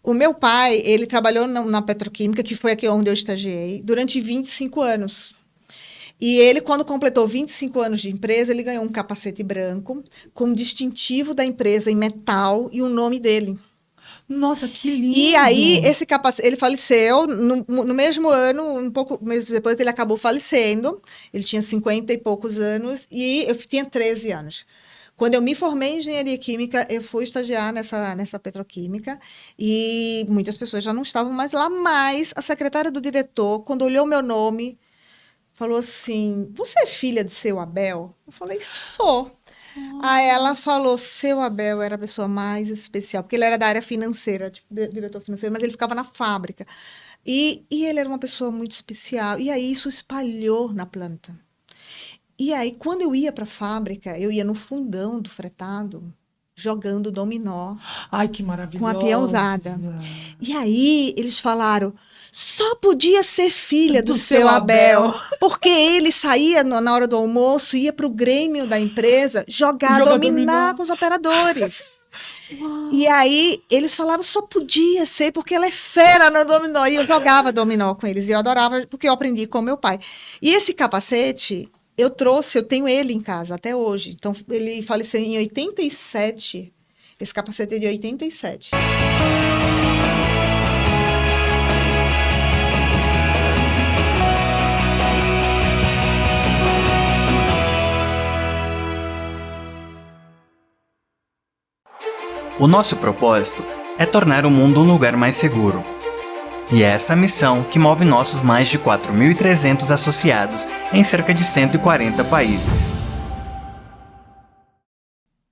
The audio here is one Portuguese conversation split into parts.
O meu pai, ele trabalhou na petroquímica, que foi aqui onde eu estagiei, durante 25 anos. E ele, quando completou 25 anos de empresa, ele ganhou um capacete branco com um distintivo da empresa em metal e o nome dele. Nossa, que E aí, lindo! esse capacete, ele faleceu no mesmo ano, um pouco meses depois, ele acabou falecendo. Ele tinha 50 e poucos anos e eu tinha 13 anos. Quando eu me formei em engenharia química, eu fui estagiar nessa petroquímica e muitas pessoas já não estavam mais lá, mas a secretária do diretor, quando olhou meu nome, falou assim: Você é filha de seu Abel? Eu falei: Sou. Aí ela falou: Seu Abel era a pessoa mais especial, porque ele era da área financeira, tipo, diretor financeiro, mas ele ficava na fábrica. E ele era uma pessoa muito especial. E aí isso espalhou na planta. E aí, quando eu ia para a fábrica, eu ia no fundão do fretado, jogando dominó Ai, que com a maravilhosa! peãozada. E aí eles falaram: só podia ser filha do Do seu seu Abel, Abel, porque ele saía na hora do almoço, ia para o Grêmio da empresa jogar joga dominar dominó. com os operadores. E Uau. aí eles falavam: só podia ser porque ela é fera no dominó. E eu jogava dominó com eles e eu adorava porque eu aprendi com meu pai. E esse capacete eu trouxe, eu tenho ele em casa até hoje. Então ele faleceu em 87. Esse capacete é de 87. O nosso propósito é tornar o mundo um lugar mais seguro. E é essa missão que move nossos mais de 4.300 associados em cerca de 140 países.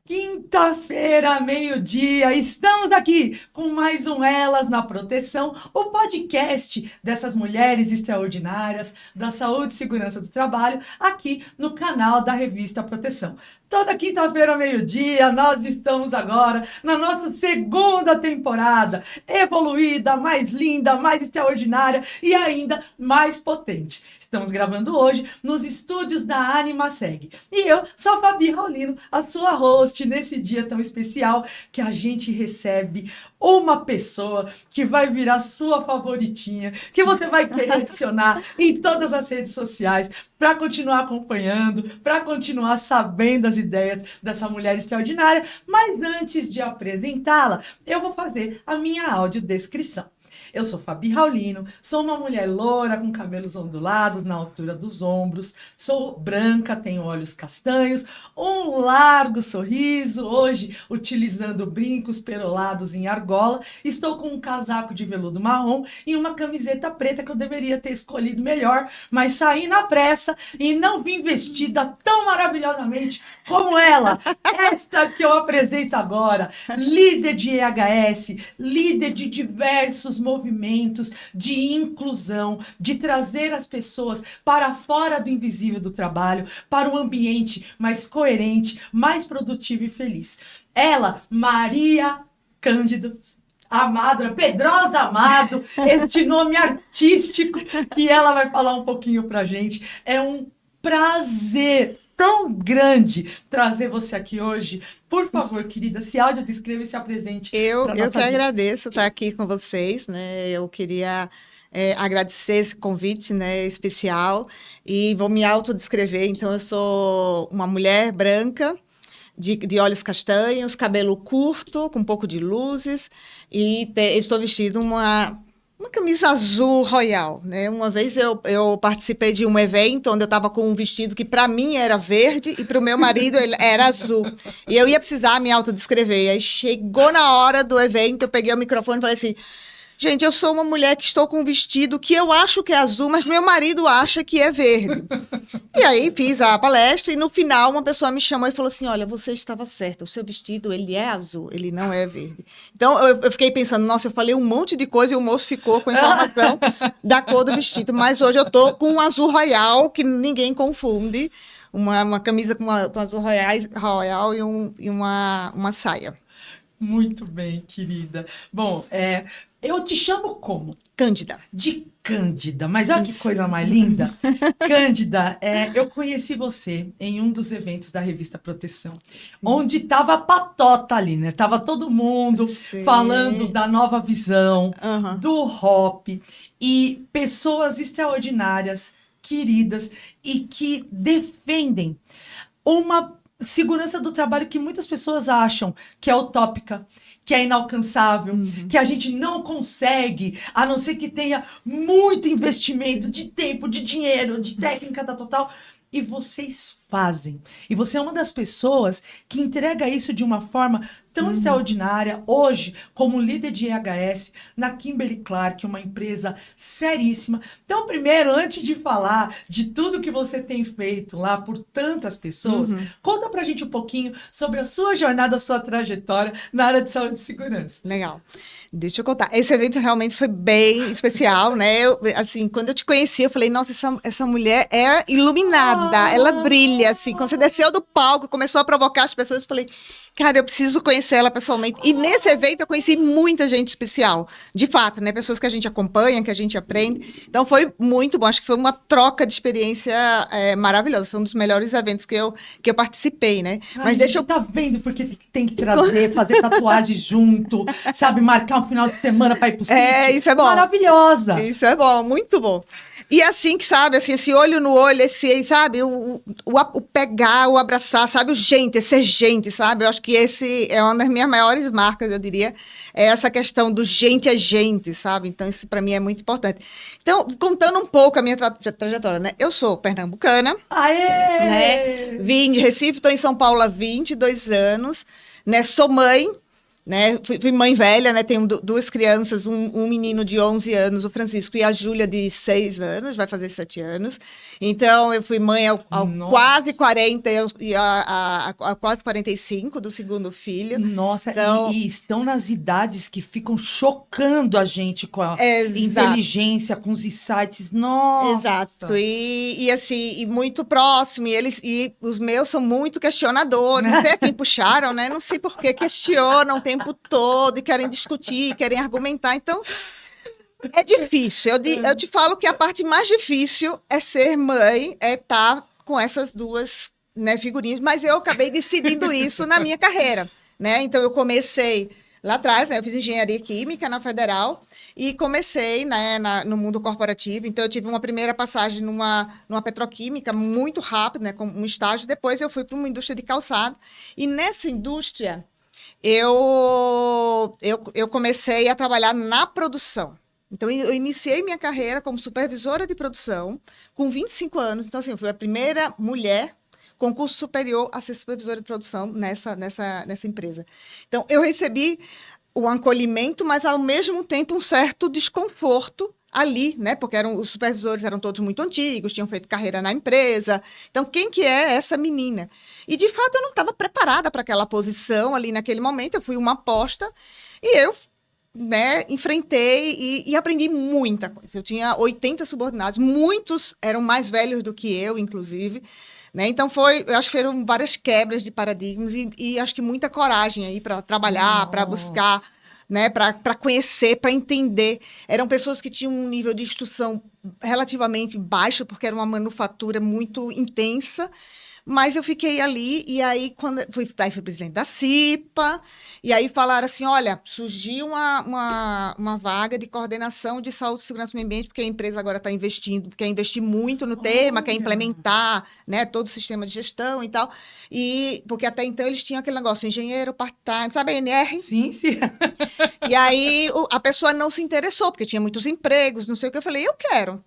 Quinta-feira, meio-dia, estamos aqui com mais um Elas na Proteção, o podcast dessas mulheres extraordinárias da saúde e segurança do trabalho, aqui no canal da revista Proteção. Toda quinta-feira, meio-dia, nós estamos agora na nossa segunda temporada, evoluída, mais linda, mais extraordinária e ainda mais potente. Estamos gravando hoje nos estúdios da AnimaSeg. E eu sou a Fabi Raulino, a sua host nesse dia tão especial que a gente recebe uma pessoa que vai virar sua favoritinha, que você vai querer adicionar em todas as redes sociais para continuar acompanhando, para continuar sabendo as ideias dessa mulher extraordinária. Mas antes de apresentá-la, eu vou fazer a minha audiodescrição. Eu sou Fabi Raulino, sou uma mulher loura com cabelos ondulados na altura dos ombros, sou branca, tenho olhos castanhos, um largo sorriso, hoje utilizando brincos perolados em argola, estou com um casaco de veludo marrom e uma camiseta preta que eu deveria ter escolhido melhor, mas saí na pressa e não vim vestida tão maravilhosamente como ela, esta que eu apresento agora, líder de EHS, líder de diversos movimentos de inclusão, de trazer as pessoas para fora do invisível do trabalho, para um ambiente mais coerente, mais produtivo e feliz. Ela, Maria Cândido Amado, Pedrosa Amado, este nome artístico que ela vai falar um pouquinho pra gente. É um prazer tão grande trazer você aqui hoje. Por favor, querida, se audiodescreva e se apresente Eu, para eu que nossa audiência. agradeço estar aqui com vocês, né? Eu queria agradecer esse convite, né, especial e vou me autodescrever. Então, eu sou uma mulher branca, de olhos castanhos, cabelo curto, com um pouco de luzes e estou vestindo uma camisa azul royal, né? Uma vez eu participei de um evento onde eu estava com um vestido que para mim era verde e para o meu marido ele era azul. E eu ia precisar me autodescrever. E aí chegou na hora do evento, eu peguei o microfone e falei assim: Gente, eu sou uma mulher que estou com um vestido que eu acho que é azul, mas meu marido acha que é verde. E aí fiz a palestra e no final uma pessoa me chamou e falou assim: Olha, você estava certa, o seu vestido ele é azul, ele não é verde. Então eu fiquei pensando: Nossa, eu falei um monte de coisa e o moço ficou com a informação da cor do vestido. Mas hoje eu tô com um azul royal que ninguém confunde, uma camisa com azul royal e uma saia. Muito bem, querida. Bom, eu te chamo como? Cândida. De Cândida, mas olha que Isso. coisa mais linda. Cândida, eu conheci você em um dos eventos da revista Proteção, onde tava a patota ali, né? Tava todo mundo Sim. falando da nova visão, Aham. do Hop, e pessoas extraordinárias, queridas, e que defendem uma segurança do trabalho que muitas pessoas acham que é utópica, que é inalcançável, que a gente não consegue, a não ser que tenha muito investimento de tempo, de dinheiro, de técnica, total. E vocês fazem. E você é uma das pessoas que entrega isso de uma forma tão extraordinária, hoje, como líder de EHS, na Kimberly-Clark, uma empresa seríssima. Então, primeiro, antes de falar de tudo que você tem feito lá por tantas pessoas, conta pra gente um pouquinho sobre a sua jornada, a sua trajetória na área de saúde e segurança. Legal. Deixa eu contar. Esse evento realmente foi bem especial, né? Assim, quando eu te conheci, eu falei, nossa, essa mulher é iluminada, ela brilha, assim. Quando você desceu do palco, começou a provocar as pessoas, eu falei, cara, eu preciso conhecer ela pessoalmente. E nesse evento eu conheci muita gente especial, de fato, né? Pessoas que a gente acompanha, que a gente aprende. Então foi muito bom, acho que foi uma troca de experiência maravilhosa. Foi um dos melhores eventos que eu participei, né? Mas deixa eu tá vendo porque tem que trazer, fazer tatuagem junto, sabe, marcar um final de semana para ir pro sítio. Isso é bom. Maravilhosa. Isso é bom, muito bom. E assim, que sabe, assim, esse olho no olho, esse, sabe, o pegar, o abraçar, sabe, esse ser gente, sabe? Eu acho que esse é uma das minhas maiores marcas, eu diria, é essa questão do gente é gente, sabe? Então, isso para mim é muito importante. Então, contando um pouco a minha trajetória, né? Eu sou pernambucana, Aê! né? Vim de Recife, estou em São Paulo há 22 anos, né? Sou mãe, né? Fui mãe velha, né? Tenho duas crianças, um menino de 11 anos, o Francisco, e a Júlia de 6 anos, vai fazer 7 anos. Então, eu fui mãe ao quase 40 e a quase 45 do segundo filho. Nossa, Então, e estão nas idades que ficam chocando a gente com a Exato. inteligência, com os insights. Nossa! Exato, e assim, e muito próximo, e os meus são muito questionadores, não sei a quem puxaram, né? Não sei por que questionam o tempo todo e querem discutir, querem argumentar, então é difícil. Eu te falo que a parte mais difícil é ser mãe, é estar com essas duas, né, figurinhas, mas eu acabei decidindo isso na minha carreira, né? Então eu comecei lá atrás, né, eu fiz engenharia química na Federal e comecei, né, no mundo corporativo. Então, eu tive uma primeira passagem numa petroquímica muito rápido, né, com um estágio. Depois, eu fui para uma indústria de calçado. E nessa indústria, eu comecei a trabalhar na produção. Então, eu iniciei minha carreira como supervisora de produção com 25 anos. Então, assim, eu fui a primeira mulher com curso superior a ser supervisora de produção nessa empresa. Então, eu recebi o acolhimento, mas, ao mesmo tempo, um certo desconforto ali, né? Porque os supervisores eram todos muito antigos, tinham feito carreira na empresa. Então, quem que é essa menina? E, de fato, eu não estava preparada para aquela posição ali naquele momento. Eu fui uma aposta e eu, né, enfrentei e aprendi muita coisa. Eu tinha 80 subordinados, muitos eram mais velhos do que eu, inclusive. Né? Então, eu acho que foram várias quebras de paradigmas e acho que muita coragem aí para trabalhar, para buscar, né? Para conhecer, para entender. Eram pessoas que tinham um nível de instrução relativamente baixo, porque era uma manufatura muito intensa. Mas eu fiquei ali, e aí quando fui presidente da CIPA, e aí falaram assim, olha, surgiu uma vaga de coordenação de saúde e segurança do meio ambiente, porque a empresa agora está investindo, quer investir muito no tema, quer implementar, né, todo o sistema de gestão e tal, e porque até então eles tinham aquele negócio, engenheiro, part-time, sabe, a NR? Sim, sim. E aí a pessoa não se interessou, porque tinha muitos empregos, não sei o que, eu falei, eu quero.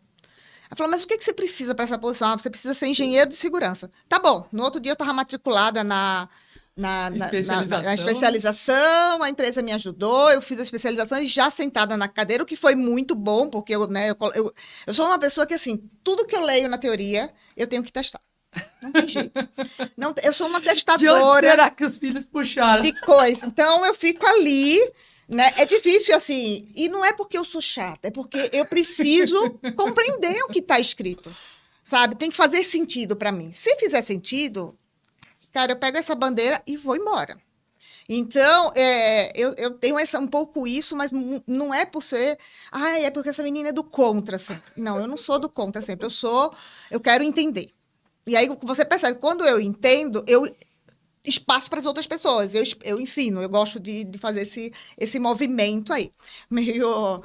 Ela falou, mas o que você precisa para essa posição? Você precisa ser engenheiro de segurança. Tá bom. No outro dia eu estava matriculada na especialização, a empresa me ajudou, eu fiz a especialização e já sentada na cadeira, o que foi muito bom, porque eu sou uma pessoa que, assim, tudo que eu leio na teoria, eu tenho que testar. Não tem jeito. Não, eu sou uma testadora. De onde será que os filhos puxaram? De coisa. Então, eu fico ali, né? É difícil, assim, e não é porque eu sou chata, é porque eu preciso compreender o que está escrito, sabe? Tem que fazer sentido para mim. Se fizer sentido, cara, eu pego essa bandeira e vou embora. Então, eu tenho um pouco isso, mas não é por ser... é porque essa menina é do contra sempre. Não, eu não sou do contra sempre. Eu quero entender. E aí você percebe, quando eu entendo, eu espaço para as outras pessoas. Eu ensino, eu gosto de fazer esse movimento aí. Meio,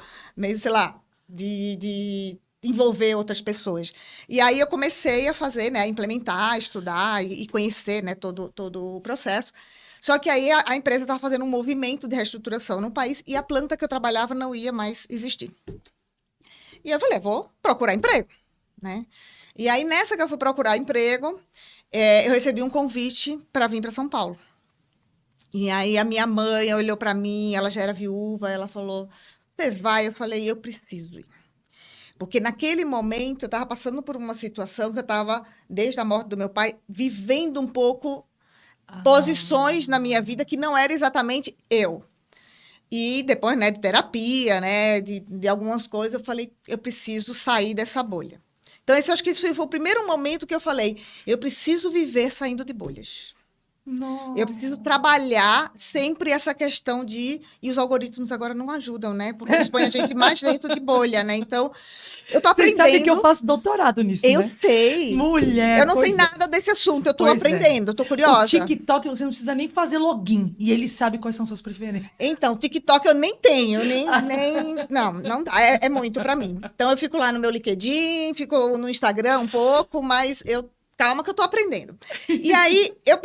sei lá, de envolver outras pessoas. E aí eu comecei a fazer, né, implementar, estudar e conhecer, né, todo o processo. Só que aí a empresa estava fazendo um movimento de reestruturação no país e a planta que eu trabalhava não ia mais existir. E eu falei, vou procurar emprego, né? E aí, nessa que eu fui procurar emprego, eu recebi um convite para vir para São Paulo. E aí a minha mãe olhou para mim, ela já era viúva, ela falou, você vai? Eu falei, eu preciso ir. Porque naquele momento eu estava passando por uma situação que eu estava, desde a morte do meu pai, vivendo um pouco posições na minha vida que não era exatamente eu. E depois, né, de terapia, né, de algumas coisas, eu falei, eu preciso sair dessa bolha. Então, eu acho que esse foi o primeiro momento que eu falei, eu preciso viver saindo de bolhas. Nossa. Eu preciso trabalhar sempre essa questão de... E os algoritmos agora não ajudam, né? Porque eles põem a gente mais dentro de bolha, né? Então, eu tô aprendendo... Você sabe que eu faço doutorado nisso, eu né? sei. Mulher, eu não sei nada desse assunto, eu tô aprendendo, eu tô curiosa. O TikTok, você não precisa nem fazer login. E ele sabe quais são suas preferências. Então, TikTok eu nem tenho, nem não dá, é muito pra mim. Então, eu fico lá no meu LinkedIn, fico no Instagram um pouco, mas calma que eu tô aprendendo. E aí, eu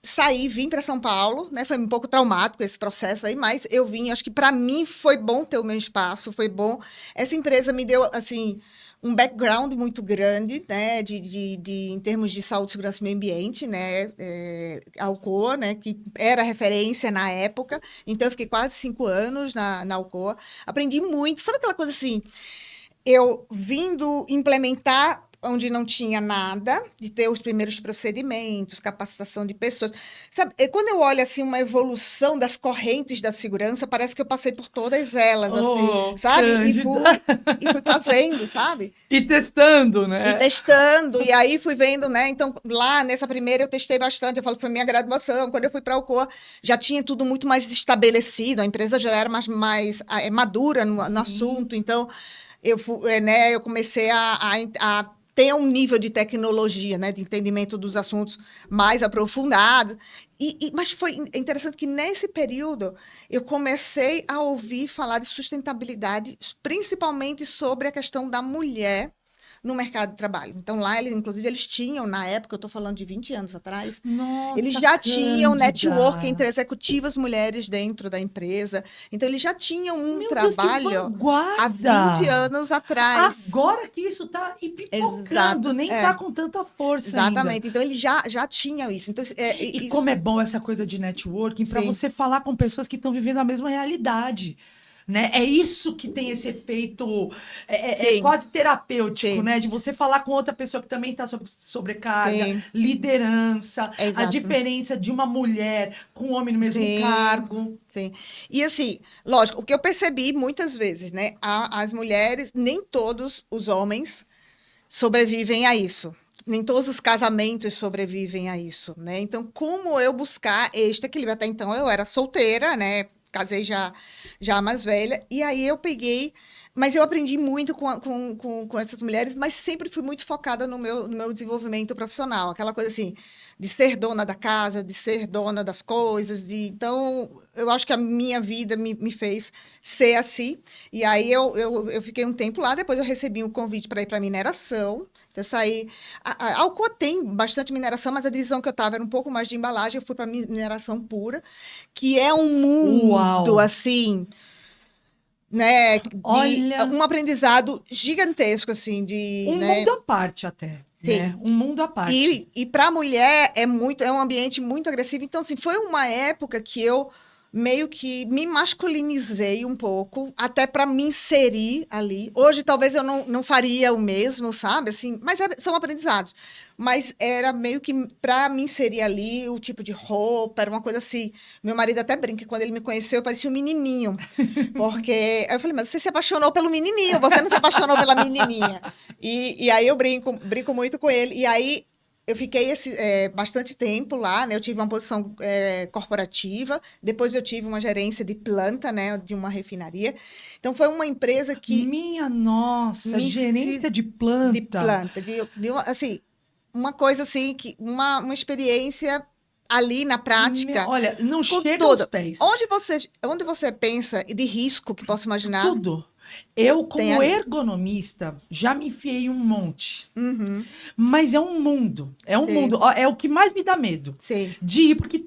saí, vim para São Paulo, né? Foi um pouco traumático esse processo aí, mas eu vim, acho que para mim foi bom ter o meu espaço, foi bom. Essa empresa me deu, assim, um background muito grande, né? Em termos de saúde, segurança e meio ambiente, né? A Alcoa, né? Que era referência na época. Então, eu fiquei quase 5 anos na Alcoa. Aprendi muito. Sabe aquela coisa assim? Eu vindo implementar onde não tinha nada, de ter os primeiros procedimentos, capacitação de pessoas. Sabe, quando eu olho, assim, uma evolução das correntes da segurança, parece que eu passei por todas elas, assim, sabe? E fui fazendo, sabe? E testando, né? E testando, e aí fui vendo, né? Então, lá nessa primeira eu testei bastante, eu falo que foi minha graduação. Quando eu fui para a Alcoa, já tinha tudo muito mais estabelecido, a empresa já era mais madura no assunto, então eu comecei a ter um nível de tecnologia, né, de entendimento dos assuntos mais aprofundado. Mas foi interessante que, nesse período, eu comecei a ouvir falar de sustentabilidade, principalmente sobre a questão da mulher no mercado de trabalho. Então, lá, inclusive, eles tinham, na época, eu estou falando de 20 anos atrás, Nossa, eles já tinham network entre executivas mulheres dentro da empresa. Então, eles já tinham trabalho há 20 anos atrás. Agora que isso está pipocando, nem está com tanta força. Exatamente. Ainda. Então, eles já tinham isso. Então, como é bom essa coisa de networking para você falar com pessoas que estão vivendo a mesma realidade. Né? É isso que tem esse efeito quase terapêutico, né? De você falar com outra pessoa que também está sob sobrecarga, liderança, a diferença de uma mulher com um homem no mesmo cargo. Sim. E assim, lógico, o que eu percebi muitas vezes, né? As mulheres, nem todos os homens sobrevivem a isso. Nem todos os casamentos sobrevivem a isso, né? Então, como eu buscar este equilíbrio? Até então, eu era solteira, né? Casei já mais velha, e aí eu peguei, mas eu aprendi muito com essas mulheres, mas sempre fui muito focada no meu desenvolvimento profissional, aquela coisa assim, de ser dona da casa, de ser dona das coisas, então eu acho que a minha vida me fez ser assim, e aí eu fiquei um tempo lá, depois eu recebi um convite para ir para mineração. Então, eu saí... A Alcoa tem bastante mineração, mas a divisão que eu estava era um pouco mais de embalagem. Eu fui para mineração pura, que é um mundo, assim, né? Olha... Um aprendizado gigantesco, assim, de... mundo à parte, até. Sim. Né? Um mundo à parte. E para a mulher é um ambiente muito agressivo. Então, assim, foi uma época que eu meio que me masculinizei um pouco, até para me inserir ali. Hoje, talvez eu não faria o mesmo, sabe? Assim, mas são aprendizados. Mas era meio que para me inserir ali, o tipo de roupa, era uma coisa assim. Meu marido até brinca, quando ele me conheceu, eu parecia um menininho. Porque eu falei, mas você se apaixonou pelo menininho, você não se apaixonou pela menininha. E aí eu brinco muito com ele. E aí eu fiquei bastante tempo lá, né? Eu tive uma posição corporativa, depois eu tive uma gerência de planta, né? De uma refinaria. Então, foi uma empresa que Minha nossa, me gerência de de planta. planta, assim, uma coisa assim, uma experiência ali na prática, Olha, não com chega aos tudo. pés. Onde você pensa de risco que posso imaginar, Tudo. Eu, tem como ali. ergonomista, já me enfiei um monte. Uhum, Mas é um mundo. É um sim, mundo. Ó, é o que mais me dá medo. sim, De ir, porque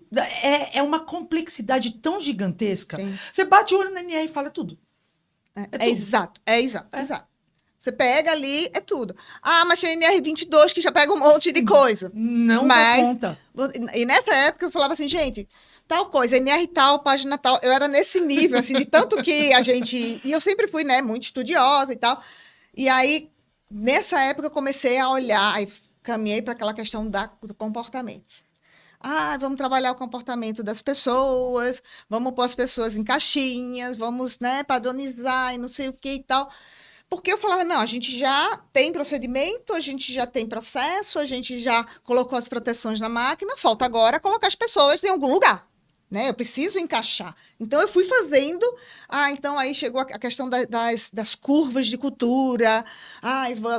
é uma complexidade tão gigantesca. sim. Você bate o olho na NR e fala tudo. É É tudo. exato, é exato, É. exato. Você pega ali, é tudo. Ah, mas tem NR22 que já pega um monte de coisa. Não dá Mas, conta. e nessa época eu falava assim, gente, tal coisa, NR tal, página tal. Eu era nesse nível, assim, de tanto que a gente. E eu sempre fui, né, muito estudiosa e tal. E aí, nessa época, eu comecei a olhar, e caminhei para aquela questão do comportamento. Ah, vamos trabalhar o comportamento das pessoas, vamos pôr as pessoas em caixinhas, vamos, né, padronizar e não sei o que e tal. Porque eu falava, não, a gente já tem procedimento, a gente já tem processo, a gente já colocou as proteções na máquina, falta agora colocar as pessoas em algum lugar, né? Eu preciso encaixar. Então, eu fui fazendo. Ah, então aí chegou a questão das curvas de cultura.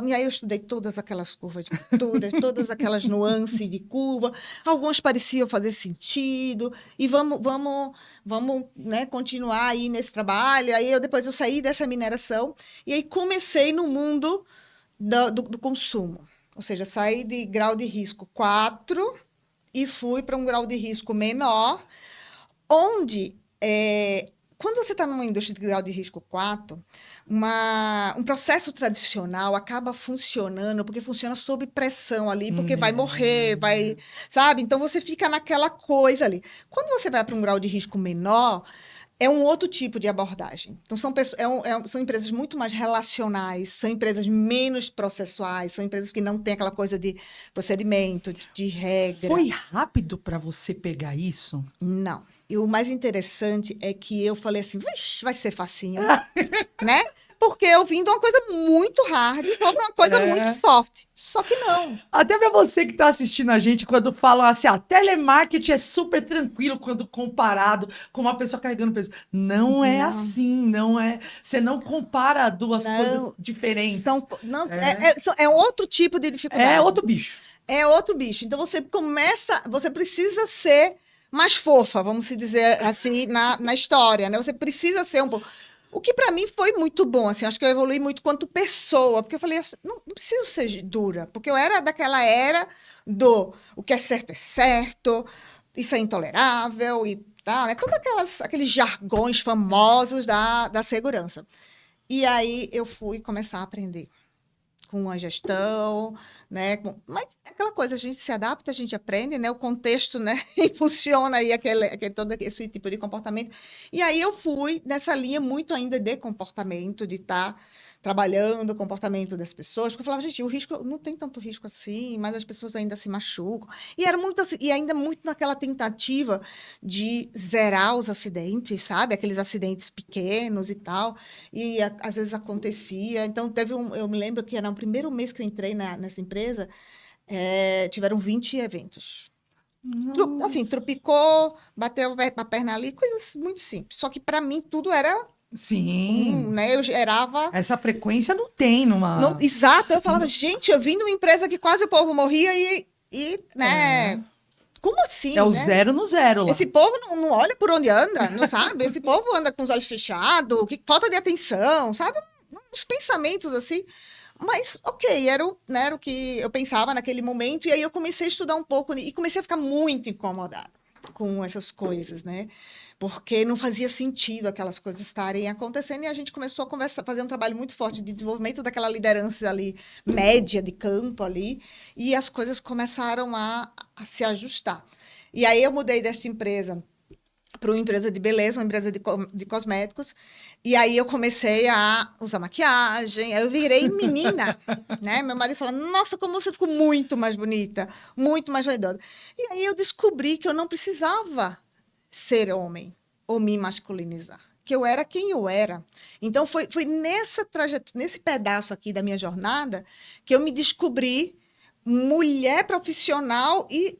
E aí eu estudei todas aquelas curvas de cultura, todas aquelas nuances de curva. Algumas pareciam fazer sentido. E vamos, né, continuar aí nesse trabalho. Depois eu saí dessa mineração e aí comecei no mundo do consumo. Ou seja, saí de grau de risco 4 e fui para um grau de risco menor, onde, quando você está numa indústria de grau de risco 4, um processo tradicional acaba funcionando, porque funciona sob pressão ali, porque vai morrer, sabe? Então, você fica naquela coisa ali. Quando você vai para um grau de risco menor, é um outro tipo de abordagem. Então, são empresas muito mais relacionais, são empresas menos processuais, são empresas que não têm aquela coisa de procedimento, de regra. Foi rápido para você pegar isso? Não. E o mais interessante é que eu falei assim, vixe, vai ser facinho, né? Porque eu vim de uma coisa muito hard para uma coisa muito forte. Só que não. Até para você que está assistindo a gente, quando falam assim, telemarketing é super tranquilo quando comparado com uma pessoa carregando peso. Não é Não. assim, não é. Você não compara duas Não. coisas diferentes. Então, não, é outro tipo de dificuldade. É outro bicho. É outro bicho. Então, você precisa ser mais fofa, vamos se dizer assim, na história, né? Você precisa ser um pouco. O que para mim foi muito bom, assim, acho que eu evolui muito quanto pessoa, porque eu falei, não preciso ser dura, porque eu era daquela era o que é certo, isso é intolerável e tal, né? Todos aqueles jargões famosos da segurança. E aí eu fui começar a aprender com a gestão, né? Mas é aquela coisa, a gente se adapta, a gente aprende, né? O contexto, né? Impulsiona aí todo esse tipo de comportamento. E aí eu fui nessa linha muito ainda de comportamento, de estar trabalhando o comportamento das pessoas, porque eu falava, gente, o risco não tem tanto risco assim, mas as pessoas ainda se machucam. E era muito assim, e ainda muito naquela tentativa de zerar os acidentes, sabe? Aqueles acidentes pequenos e tal. E às vezes acontecia. Então, eu me lembro que era o primeiro mês que eu entrei nessa empresa, tiveram 20 eventos. Assim, tropicou, bateu a perna ali, coisas muito simples. Só que para mim tudo era Sim. né? Eu gerava. Essa frequência não tem numa. Não, exato, eu falava, gente, eu vim de uma empresa que quase o povo morria né? Como assim? É o né? zero no zero lá. Esse povo não olha por onde anda, não sabe? Esse povo anda com os olhos fechados, falta de atenção, sabe? Uns pensamentos assim. Mas, ok, era o que eu pensava naquele momento. E aí eu comecei a estudar um pouco e comecei a ficar muito incomodada com essas coisas, né? Porque não fazia sentido aquelas coisas estarem acontecendo. E a gente começou a fazer um trabalho muito forte de desenvolvimento daquela liderança ali, média de campo ali. E as coisas começaram a se ajustar. E aí eu mudei desta empresa para uma empresa de beleza, uma empresa de cosméticos. E aí eu comecei a usar maquiagem, aí eu virei menina, né? Meu marido falou, nossa, como você ficou muito mais bonita, muito mais vaidosa. E aí eu descobri que eu não precisava ser homem ou me masculinizar, que eu era quem eu era. Então foi nesse pedaço aqui da minha jornada que eu me descobri mulher profissional e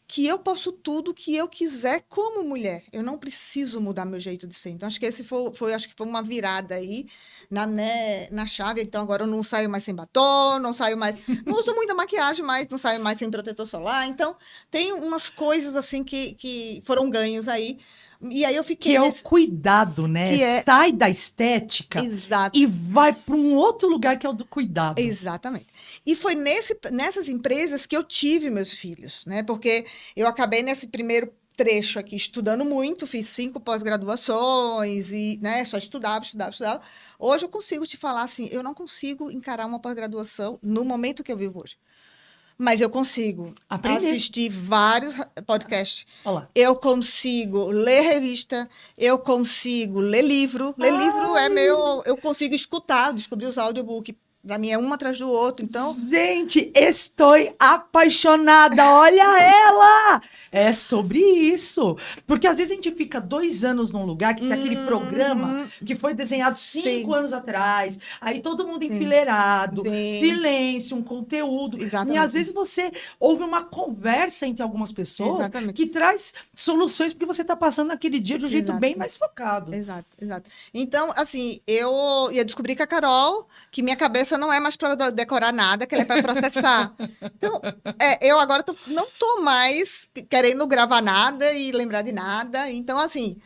que eu posso tudo que eu quiser como mulher. Eu não preciso mudar meu jeito de ser. Então, acho que esse acho que foi uma virada aí na chave. Então, agora eu não saio mais sem batom, não saio mais... Não uso muita maquiagem, mas não saio mais sem protetor solar. Então, tem umas coisas, assim, que foram ganhos aí. E aí eu fiquei... Que é o cuidado, né? Que é... Sai da estética Exato. e vai para um outro lugar que é o do cuidado. Exatamente. E foi nessas empresas que eu tive meus filhos, né? Porque eu acabei nesse primeiro trecho aqui estudando muito, fiz 5 pós-graduações e, né, só estudava. Hoje eu consigo te falar assim, eu não consigo encarar uma pós-graduação no momento que eu vivo hoje. Mas eu consigo assistir vários podcasts. Olá. Eu consigo ler revista, eu consigo ler livro. Ler livro é meu... Eu consigo escutar, descobrir os audiobooks. Para mim é um atrás do outro, então... Gente, estou apaixonada, olha ela! É sobre isso. Porque às vezes a gente fica 2 anos num lugar que tem aquele programa que foi desenhado 5 anos atrás, aí todo mundo enfileirado, silêncio, um conteúdo. Exatamente. E às vezes você ouve uma conversa entre algumas pessoas que traz soluções porque você está passando naquele dia de um jeito bem mais focado. Exato. Então, assim, eu descobri que a Carol, que minha cabeça não é mais para decorar nada, que ela é para processar. Então, eu agora não tô mais querendo gravar nada e lembrar de nada. Então, assim,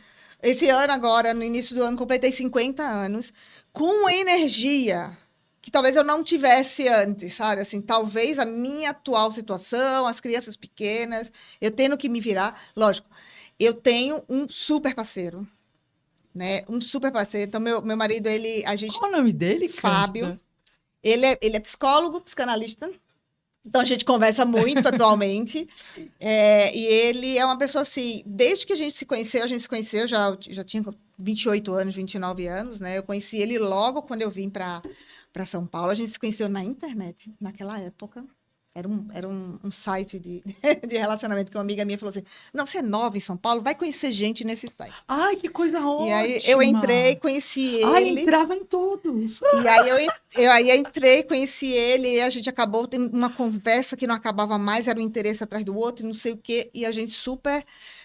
esse ano agora, no início do ano, completei 50 anos, com energia que talvez eu não tivesse antes, sabe? Assim, talvez a minha atual situação, as crianças pequenas, eu tendo que me virar. Lógico, eu tenho um super parceiro, né? Um super parceiro. Então, meu marido, Qual o nome dele, Fábio. Cândida? Ele é psicólogo, psicanalista. Então, a gente conversa muito atualmente. E ele é uma pessoa assim, desde que a gente se conheceu, já tinha 28 anos, 29 anos, né? Eu conheci ele logo quando eu vim para São Paulo. A gente se conheceu na internet, naquela época. Era um site de relacionamento que uma amiga minha falou assim, não, você é nova em São Paulo, vai conhecer gente nesse site. Ai, que coisa ótima! E aí eu entrei, conheci ele. Ai, entrava em todos. E aí eu entrei, conheci ele, e a gente acabou tendo uma conversa que não acabava mais, era um interesse atrás do outro, não sei o quê, e a gente super...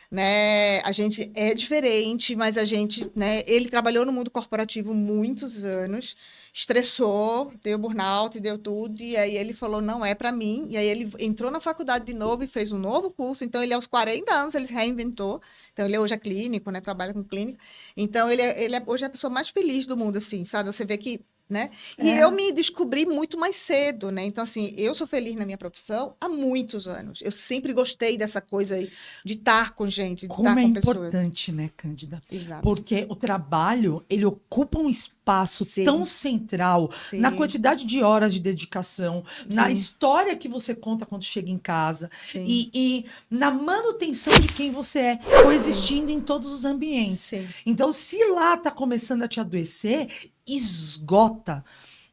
Né? A gente é diferente, mas a gente, né? Ele trabalhou no mundo corporativo muitos anos, estressou, deu burnout, deu tudo, e aí ele falou, não é para mim, e aí ele entrou na faculdade de novo e fez um novo curso, então ele aos 40 anos, ele se reinventou, então ele hoje é clínico, né? Trabalha com clínica, então ele hoje é a pessoa mais feliz do mundo, assim, sabe? Você vê que né? E eu me descobri muito mais cedo, né? Então, assim, eu sou feliz na minha profissão há muitos anos. Eu sempre gostei dessa coisa aí de estar com gente, de Como estar é com pessoas. importante, né, Cândida? Exato. Porque o trabalho, ele ocupa um espaço tão central na quantidade de horas de dedicação, na história que você conta quando chega em casa e na manutenção de quem você é, coexistindo em todos os ambientes. Então, se lá tá começando a te adoecer, esgota.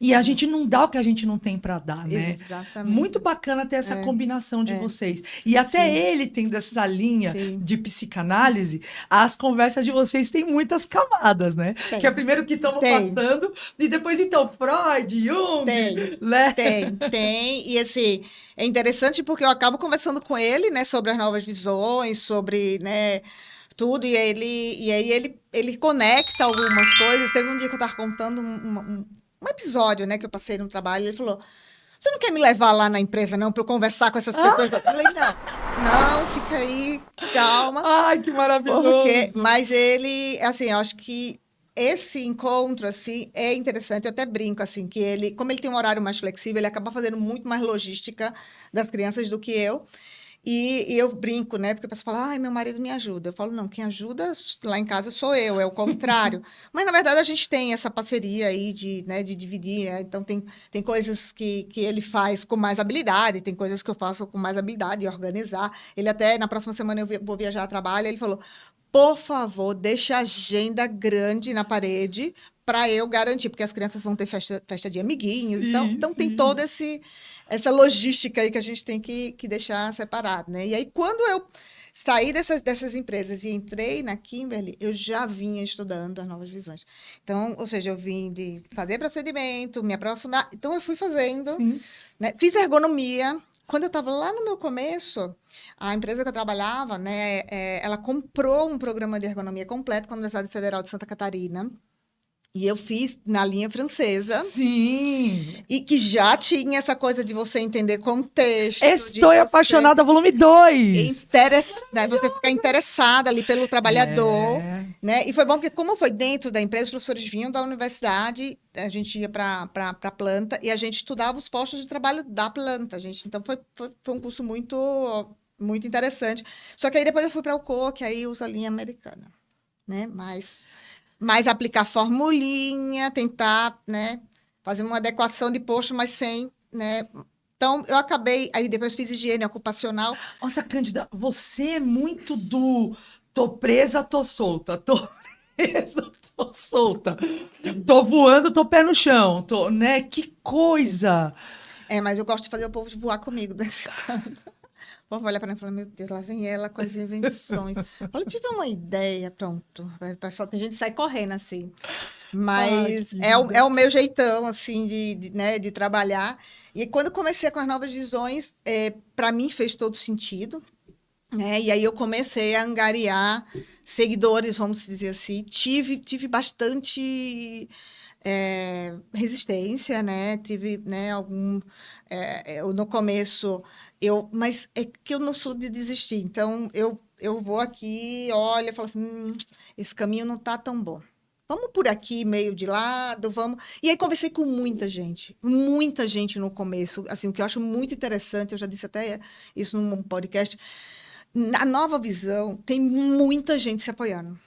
E a gente não dá o que a gente não tem para dar, né? Exatamente. Muito bacana ter essa combinação de vocês. E até ele tendo essa linha de psicanálise, as conversas de vocês têm muitas camadas, né? Que é primeiro que estamos passando, e depois, então, Freud, Jung, né? Tem. E, assim, é interessante porque eu acabo conversando com ele, né? Sobre as novas visões, sobre, né... tudo, e aí ele conecta algumas coisas. Teve um dia que eu estava contando um episódio, né, que eu passei no trabalho, e ele falou, você não quer me levar lá na empresa, não, para eu conversar com essas pessoas? Eu falei, não, fica aí, calma. Ai, que maravilhoso! Mas ele, assim, eu acho que esse encontro, assim, é interessante. Eu até brinco, assim, que ele, como ele tem um horário mais flexível, ele acaba fazendo muito mais logística das crianças do que eu. E eu brinco, né? Porque a pessoa fala, ai, meu marido me ajuda. Eu falo, não, quem ajuda lá em casa sou eu, é o contrário. Mas, na verdade, a gente tem essa parceria aí de dividir, né? Então, tem coisas que ele faz com mais habilidade, tem coisas que eu faço com mais habilidade de organizar. Ele até, na próxima semana, eu vou viajar a trabalho, ele falou, por favor, deixa a agenda grande na parede para eu garantir, porque as crianças vão ter festa de amiguinhos. Então tem toda essa logística aí que a gente tem que deixar separado, né? E aí, quando eu saí dessas empresas e entrei na Kimberly, eu já vinha estudando as novas visões. Então, ou seja, eu vim de fazer procedimento, me aprofundar. Então, eu fui fazendo, né? Fiz ergonomia quando eu estava lá no meu começo, a empresa que eu trabalhava, né, ela comprou um programa de ergonomia completo com a Universidade Federal de Santa Catarina. E eu fiz na linha francesa. Sim. E que já tinha essa coisa de você entender contexto. Estou apaixonada, volume 2. Né, você ficar interessada ali pelo trabalhador. É. Né? E foi bom porque, como foi dentro da empresa, os professores vinham da universidade, a gente ia para a planta e a gente estudava os postos de trabalho da planta. Então, foi um curso muito, muito interessante. Só que aí depois eu fui para o CO, que aí usa a linha americana. Né? Mas aplicar formulinha, tentar, né, fazer uma adequação de posto, mas sem, né? Então, eu acabei, aí depois fiz higiene ocupacional. Nossa, Cândida, você é muito do tô presa, tô solta, tô presa, tô solta, tô voando, tô pé no chão, tô, né? Que coisa! Mas eu gosto de fazer o povo voar comigo. O povo olha para mim e fala, meu Deus, lá vem ela com as invenções. Olha, eu tive uma ideia, pronto. Pessoal, tem gente que sai correndo assim. Mas é o meu jeitão, assim, né, de trabalhar. E quando eu comecei com as novas visões, para mim fez todo sentido. Né? E aí eu comecei a angariar seguidores, vamos dizer assim. Tive bastante resistência, né? Tive, né, no começo, mas é que eu não sou de desistir. Então, eu vou aqui, olha, falo assim, esse caminho não está tão bom. Vamos por aqui, meio de lado, vamos. E aí conversei com muita gente no começo. Assim, o que eu acho muito interessante, eu já disse até isso num podcast, na nova visão, tem muita gente se apoiando.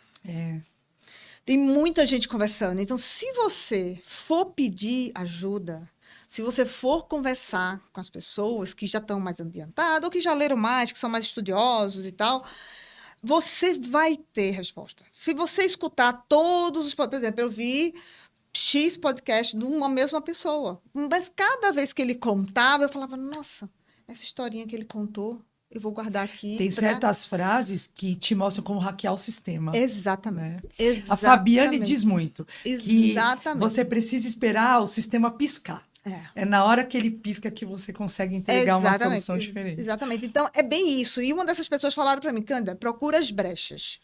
Tem muita gente conversando. Então, se você for pedir ajuda, se você for conversar com as pessoas que já estão mais adiantadas, ou que já leram mais, que são mais estudiosos e tal, você vai ter resposta. Se você escutar todos os... Por exemplo, eu vi X podcast de uma mesma pessoa. Mas cada vez que ele contava, eu falava, nossa, essa historinha que ele contou, eu vou guardar aqui. Tem certas frases que te mostram como hackear o sistema. Exatamente. Né? Exatamente. A Fabiane diz muito que Exatamente. você precisa esperar o sistema piscar. É na hora que ele pisca que você consegue entregar uma solução diferente. Exatamente. Então, é bem isso. E uma dessas pessoas falaram para mim, Cândida, procura as brechas.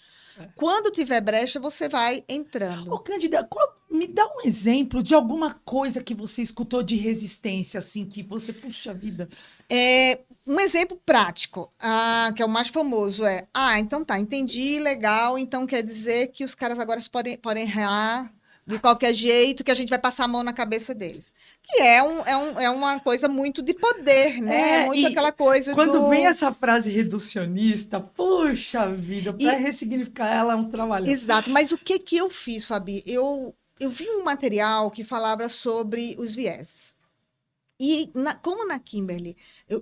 Quando tiver brecha, você vai entrando. Ô, Cândida, me dá um exemplo de alguma coisa que você escutou de resistência, assim, que você, puxa vida. Um exemplo prático, que é o mais famoso, então tá, entendi, legal, então quer dizer que os caras agora podem errar de qualquer jeito, que a gente vai passar a mão na cabeça deles. Que é uma coisa muito de poder, né? Muito aquela coisa quando vem essa frase reducionista, puxa vida, para ressignificar ela é um trabalho. Exato, mas o que eu fiz, Fabi? Eu vi um material que falava sobre os vieses. E como na Kimberly,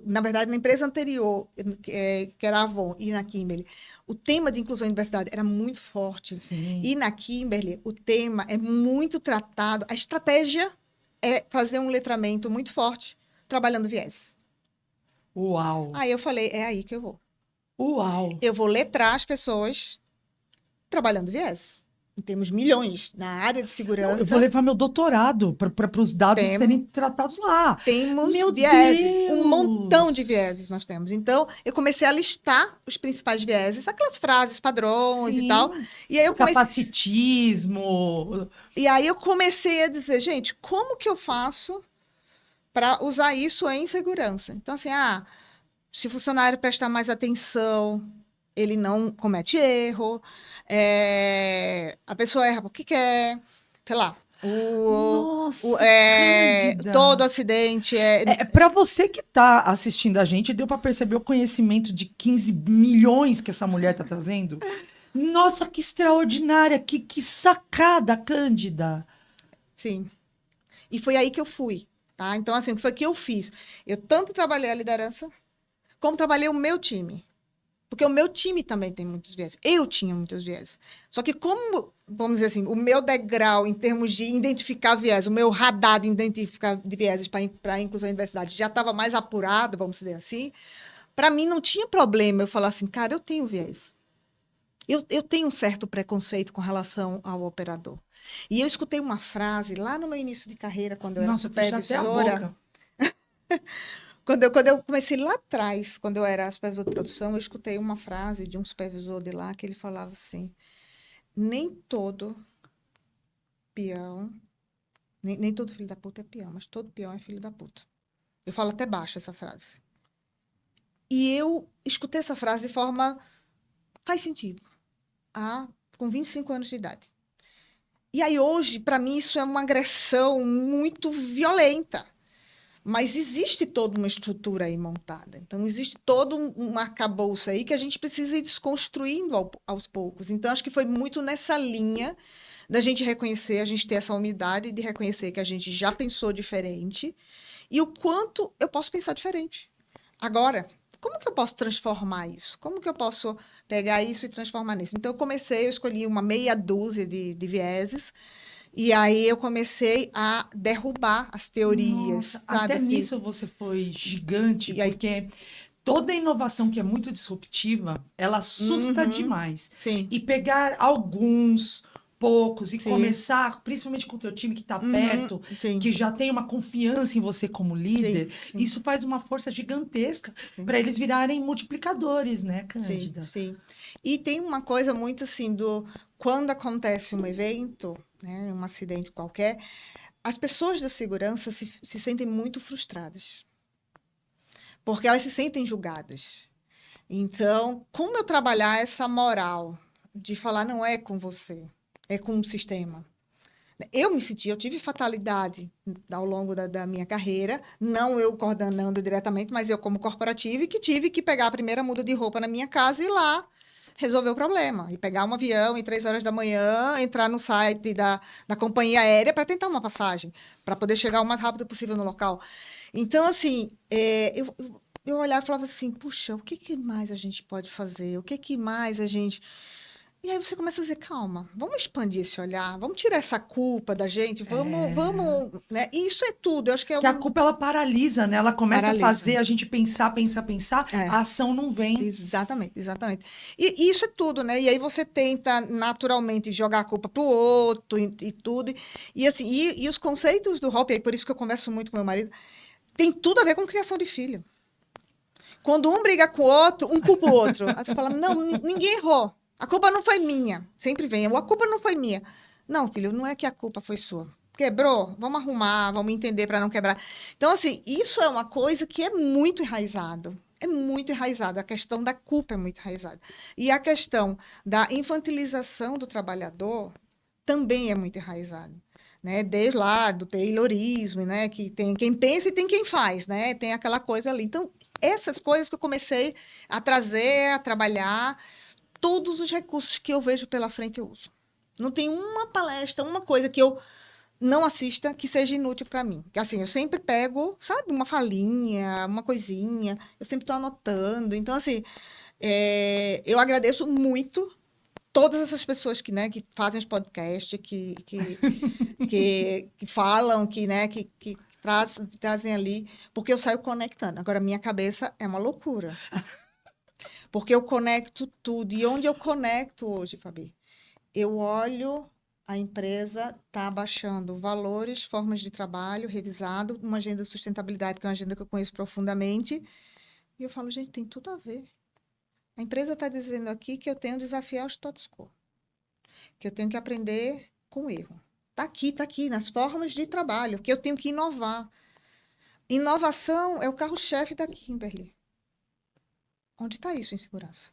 na verdade, na empresa anterior, que era a Avon, e na Kimberly, o tema de inclusão e diversidade era muito forte. Sim. E na Kimberly, o tema é muito tratado. A estratégia é fazer um letramento muito forte, trabalhando viés. Uau! Aí eu falei, é aí que eu vou. Uau! Eu vou letrar as pessoas trabalhando viés. Temos milhões na área de segurança. Eu vou levar meu doutorado para os dados serem tratados lá. Temos vieses, um montão de vieses nós temos. Então, eu comecei a listar os principais vieses, aquelas frases padrões e tal. E aí capacitismo. E aí eu comecei a dizer, gente, como que eu faço para usar isso em segurança? Então, assim, se o funcionário prestar mais atenção, ele não comete erro. A pessoa erra porque quer, sei lá. Todo acidente para você que está assistindo a gente, deu para perceber o conhecimento de 15 milhões que essa mulher está trazendo? Nossa, que extraordinária, que sacada, Cândida. Sim. E foi aí que eu fui, tá? Então, assim, o que foi que eu fiz? Eu tanto trabalhei a liderança, como trabalhei o meu time. Porque o meu time também tem muitos viés. Eu tinha muitos viés. Só que como, vamos dizer assim, o meu degrau em termos de identificar viés, o meu radar de identificar viéses para inclusão e diversidade já estava mais apurado, vamos dizer assim, para mim não tinha problema eu falar assim, cara, eu tenho viés. Eu tenho um certo preconceito com relação ao operador. E eu escutei uma frase lá no meu início de carreira, quando eu era supervisora. Quando eu comecei lá atrás, quando eu era supervisor de produção, eu escutei uma frase de um supervisor de lá que ele falava assim: nem todo peão, nem todo filho da puta é peão, mas todo peão é filho da puta. Eu falo até baixo essa frase. E eu escutei essa frase de forma. Faz sentido. Com 25 anos de idade. E aí, hoje, para mim, isso é uma agressão muito violenta. Mas existe toda uma estrutura aí montada. Então, existe todo um arcabouço aí que a gente precisa ir desconstruindo aos poucos. Então, acho que foi muito nessa linha da gente reconhecer, a gente ter essa humildade de reconhecer que a gente já pensou diferente e o quanto eu posso pensar diferente. Agora, como que eu posso transformar isso? Como que eu posso pegar isso e transformar nisso? Então, eu escolhi uma meia dúzia de vieses, e aí eu comecei a derrubar as teorias, Nossa, sabe? até nisso você foi gigante, E aí, porque toda inovação que é muito disruptiva, ela assusta demais. sim, E pegar alguns, poucos, e sim, começar, principalmente com o teu time que está perto, sim, que já tem uma confiança em você como líder, sim, isso faz uma força gigantesca sim, para eles virarem multiplicadores, né, sim, Cândida? sim. E tem uma coisa muito assim quando acontece um evento, né, um acidente qualquer, as pessoas da segurança se sentem muito frustradas, porque elas se sentem julgadas. Então, como eu trabalhar essa moral de falar não é com você, é com o sistema? Eu tive fatalidade ao longo da minha carreira, não eu coordenando diretamente, mas eu como corporativa, e que tive que pegar a primeira muda de roupa na minha casa e ir lá resolver o problema. E pegar um avião em 3 horas da manhã, entrar no site da companhia aérea para tentar uma passagem, para poder chegar o mais rápido possível no local. Então, assim, eu olhava e falava assim, puxa, o que, que mais a gente pode fazer? O que, que mais a gente... E aí você começa a dizer, calma, vamos expandir esse olhar, vamos tirar essa culpa da gente, vamos, né? E isso é tudo, eu acho que é Que a um culpa, ela paralisa, né? Ela começa a paralisa. fazer a gente pensar, pensar, pensar, É, a ação não vem. exatamente, exatamente. E isso é tudo, né? E aí você tenta naturalmente jogar a culpa pro outro e tudo. E assim, e os conceitos do Hoppe, aí por isso que eu converso muito com meu marido, tem tudo a ver com criação de filho. Quando um briga com o outro, um culpa o outro. Aí você fala, não, ninguém errou. A culpa não foi minha. Sempre vem, a culpa não foi minha. Não, filho, não é que a culpa foi sua. Quebrou? Vamos arrumar, vamos entender para não quebrar. Então, assim, isso é uma coisa que é muito enraizado. É muito enraizado. A questão da culpa é muito enraizada. E a questão da infantilização do trabalhador também é muito enraizada. Né? Desde lá do Taylorismo, né? Que tem quem pensa e tem quem faz, né? Tem aquela coisa ali. Então, essas coisas que eu comecei a trazer, a trabalhar, todos os recursos que eu vejo pela frente eu uso. Não tem uma palestra, uma coisa que eu não assista que seja inútil para mim. Assim, eu sempre pego, sabe, uma falinha, uma coisinha, eu sempre estou anotando. Então, assim, eu agradeço muito todas essas pessoas que, né, que fazem os podcasts, que falam, que trazem ali, porque eu saio conectando. Agora, minha cabeça é uma loucura. Porque eu conecto tudo. E onde eu conecto hoje, Fabi? Eu olho, a empresa está abaixando valores, formas de trabalho, revisado, uma agenda de sustentabilidade, que é uma agenda que eu conheço profundamente. E eu falo, gente, tem tudo a ver. A empresa está dizendo aqui que eu tenho que desafiar o status quo, que eu tenho que aprender com o erro. Está aqui, nas formas de trabalho, que eu tenho que inovar. Inovação é o carro-chefe da Kimberly. Onde está isso em segurança?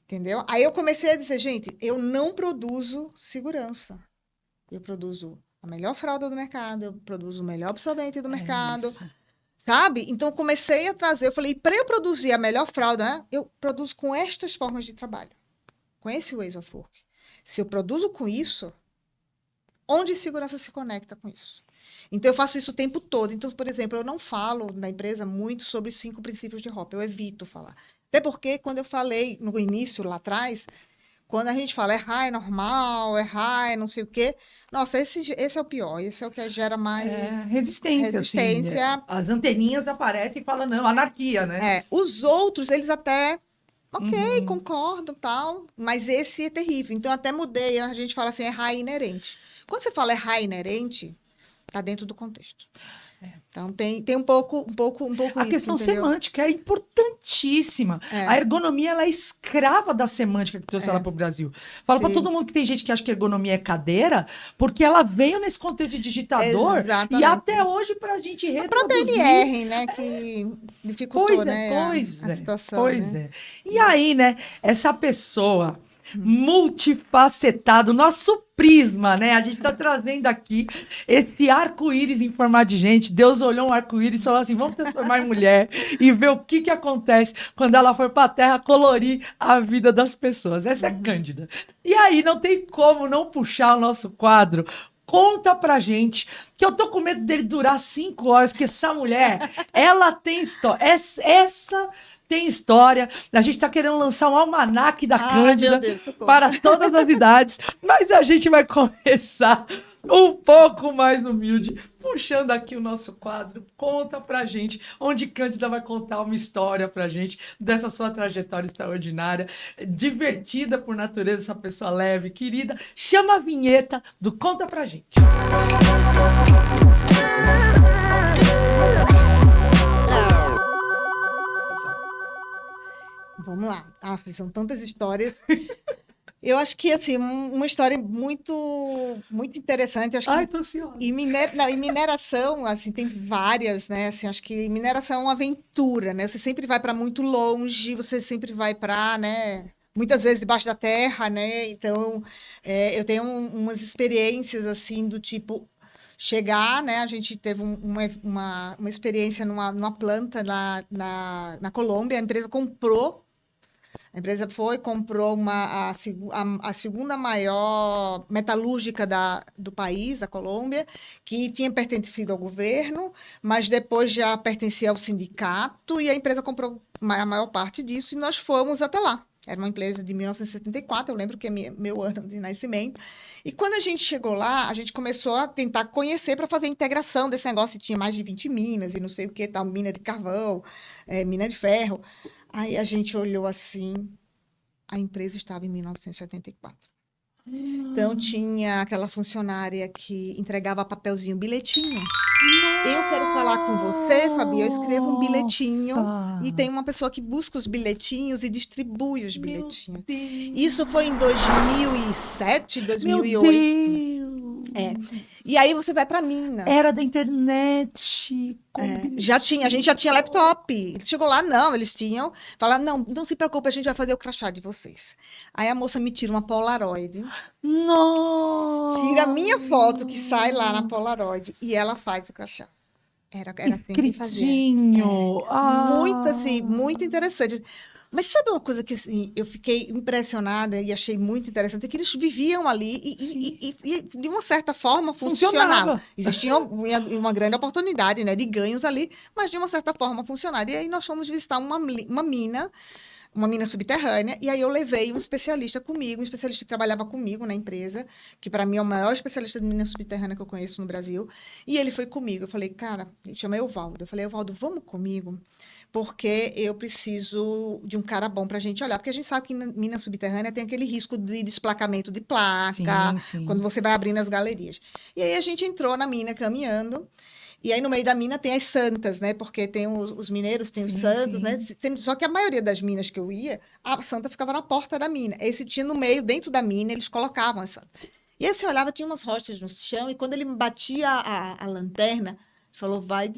Entendeu? Aí eu comecei a dizer, gente, eu não produzo segurança. Eu produzo a melhor fralda do mercado, eu produzo o melhor absorvente do mercado, Isso. sabe? Então, eu comecei a trazer, eu falei, para eu produzir a melhor fralda, né, eu produzo com estas formas de trabalho, com esse ways of work. Se eu produzo com isso, onde segurança se conecta com isso? Então, eu faço isso o tempo todo. Então, por exemplo, eu não falo na empresa muito sobre os 5 princípios de Hoppe, eu evito falar. Até porque, quando eu falei no início, lá atrás, quando a gente fala é high normal, é high não sei o quê, nossa, esse é o pior, esse é o que gera mais Resistência, assim, né? resistência. As anteninhas aparecem e falam, não, anarquia, né? Os outros, eles até, ok, Uhum. concordam, tal, mas esse é terrível. Então, eu até mudei, a gente fala assim, é high inerente. Quando você fala é high inerente, tá dentro do contexto. Então, tem um pouco A isso, questão entendeu? semântica é importantíssima. É. A ergonomia, ela é escrava da semântica que trouxe ela para o Brasil. Fala para Sim. todo mundo que tem gente que acha que ergonomia é cadeira, porque ela veio nesse contexto de digitador Exatamente. e até hoje para a gente A reproduzir. BNR, né, que dificultou, né, a situação, pois né? é. E aí, né, essa pessoa multifacetada, o nosso prisma, né? A gente tá trazendo aqui esse arco-íris em formato de gente. Deus olhou um arco-íris e falou assim: vamos transformar em mulher e ver o que acontece quando ela for pra Terra colorir a vida das pessoas. Essa é Cândida. E aí, não tem como não puxar o nosso quadro. Conta pra gente, que eu tô com medo dele durar 5 horas, que essa mulher, ela tem história. Essa tem história. A gente tá querendo lançar um almanaque da Cândida meu Deus, socorro. para todas as idades, mas a gente vai começar um pouco mais humilde, puxando aqui o nosso quadro. Conta pra gente onde Cândida vai contar uma história pra gente dessa sua trajetória extraordinária, divertida por natureza, essa pessoa leve, querida. Chama a vinheta do Conta Pra Gente. Vamos lá. São tantas histórias. Eu acho que, assim, uma história muito interessante. Acho que Ai, tô ansiosa. E mineração, assim, tem várias, né? Assim, acho que mineração é uma aventura, né? Você sempre vai para muito longe, você sempre vai para, né? Muitas vezes debaixo da terra, né? Então, eu tenho umas experiências, assim, do tipo chegar, né? A gente teve uma experiência numa planta na Colômbia, a empresa comprou a segunda maior metalúrgica do país, da Colômbia, que tinha pertencido ao governo, mas depois já pertencia ao sindicato, e a empresa comprou a maior parte disso, e nós fomos até lá. Era uma empresa de 1974, eu lembro que é meu ano de nascimento. E quando a gente chegou lá, a gente começou a tentar conhecer para fazer a integração desse negócio. E tinha mais de 20 minas e não sei o que, tal, mina de carvão, mina de ferro. Aí a gente olhou assim, a empresa estava em 1974. Então tinha aquela funcionária que entregava papelzinho, bilhetinho. Eu quero falar com você, Fabi, eu escrevo um bilhetinho e tem uma pessoa que busca os bilhetinhos e distribui os bilhetinhos. Isso foi em 2007, 2008. Meu Deus! E aí você vai para a mina. Era da internet. A gente já tinha laptop. Chegou lá, não, eles tinham. Falaram, não se preocupe, a gente vai fazer o crachá de vocês. Aí a moça me tira uma Polaroid. Nossa! Tira a minha foto que sai lá na Polaroid e ela faz o crachá. Era assim que fazia. Escritinho. Assim, muito interessante. Mas sabe uma coisa que assim, eu fiquei impressionada e achei muito interessante? É que eles viviam ali e de uma certa forma, funcionava. Existia uma grande oportunidade, né, de ganhos ali, mas de uma certa forma funcionava. E aí nós fomos visitar uma mina subterrânea, e aí eu levei um especialista comigo, um especialista que trabalhava comigo na empresa, que para mim é o maior especialista de mina subterrânea que eu conheço no Brasil, e ele foi comigo. Eu falei, cara, ele chama Evaldo. Eu falei, Evaldo, vamos comigo? Porque eu preciso de um cara bom para a gente olhar. Porque a gente sabe que na mina subterrânea tem aquele risco de desplacamento de placa, quando você vai abrindo as galerias. E aí a gente entrou na mina caminhando, e aí no meio da mina tem as santas, né? Porque tem os mineiros, tem os santos, né? Só que a maioria das minas que eu ia, a santa ficava na porta da mina. Esse tinha no meio, dentro da mina, eles colocavam a santa. E aí você olhava, tinha umas rochas no chão, e quando ele batia a lanterna, falou, vai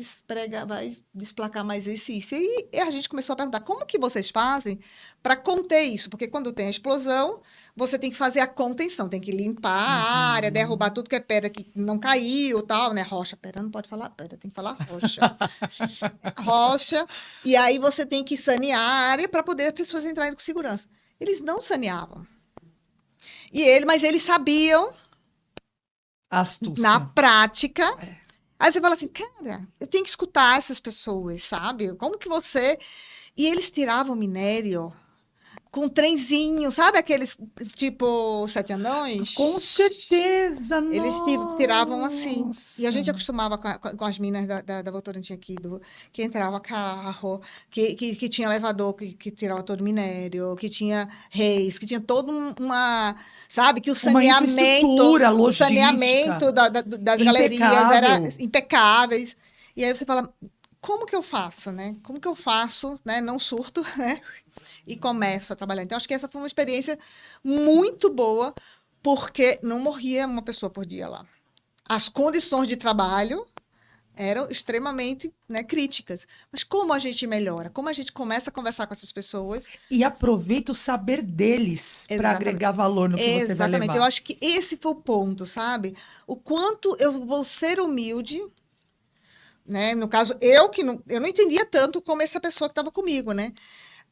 desplacar mais isso e isso. E a gente começou a perguntar, como que vocês fazem para conter isso? Porque quando tem a explosão, você tem que fazer a contenção, tem que limpar a área, derrubar tudo que é pedra que não caiu, tal, né? Rocha, pedra, não pode falar pedra, tem que falar rocha. Rocha, e aí você tem que sanear a área para poder as pessoas entrarem com segurança. Eles não saneavam. Mas eles sabiam, astúcia, na prática... Aí você fala assim, cara, eu tenho que escutar essas pessoas, sabe? Como que você... E eles tiravam minério com trenzinho, sabe aqueles tipo Sete Anões? Com certeza, eles tiravam assim. E a gente Nossa. acostumava com as minas da Votorantim aqui, que entrava carro, que tinha elevador que tirava todo o minério, que tinha reis, que tinha todo sabe, que o saneamento, infraestrutura, logística, das galerias era impecáveis. E aí você fala, como que eu faço, né? Como que eu faço, né? Não surto, né? E começo a trabalhar. Então, acho que essa foi uma experiência muito boa, porque não morria uma pessoa por dia lá. As condições de trabalho eram extremamente, né, críticas. Mas como a gente melhora? Como a gente começa a conversar com essas pessoas? E aproveita o saber deles para Exatamente. agregar valor no que você vai Exatamente. levar. Eu acho que esse foi o ponto, sabe? O quanto eu vou ser humilde, né? No caso, eu não entendia tanto como essa pessoa que estava comigo, né?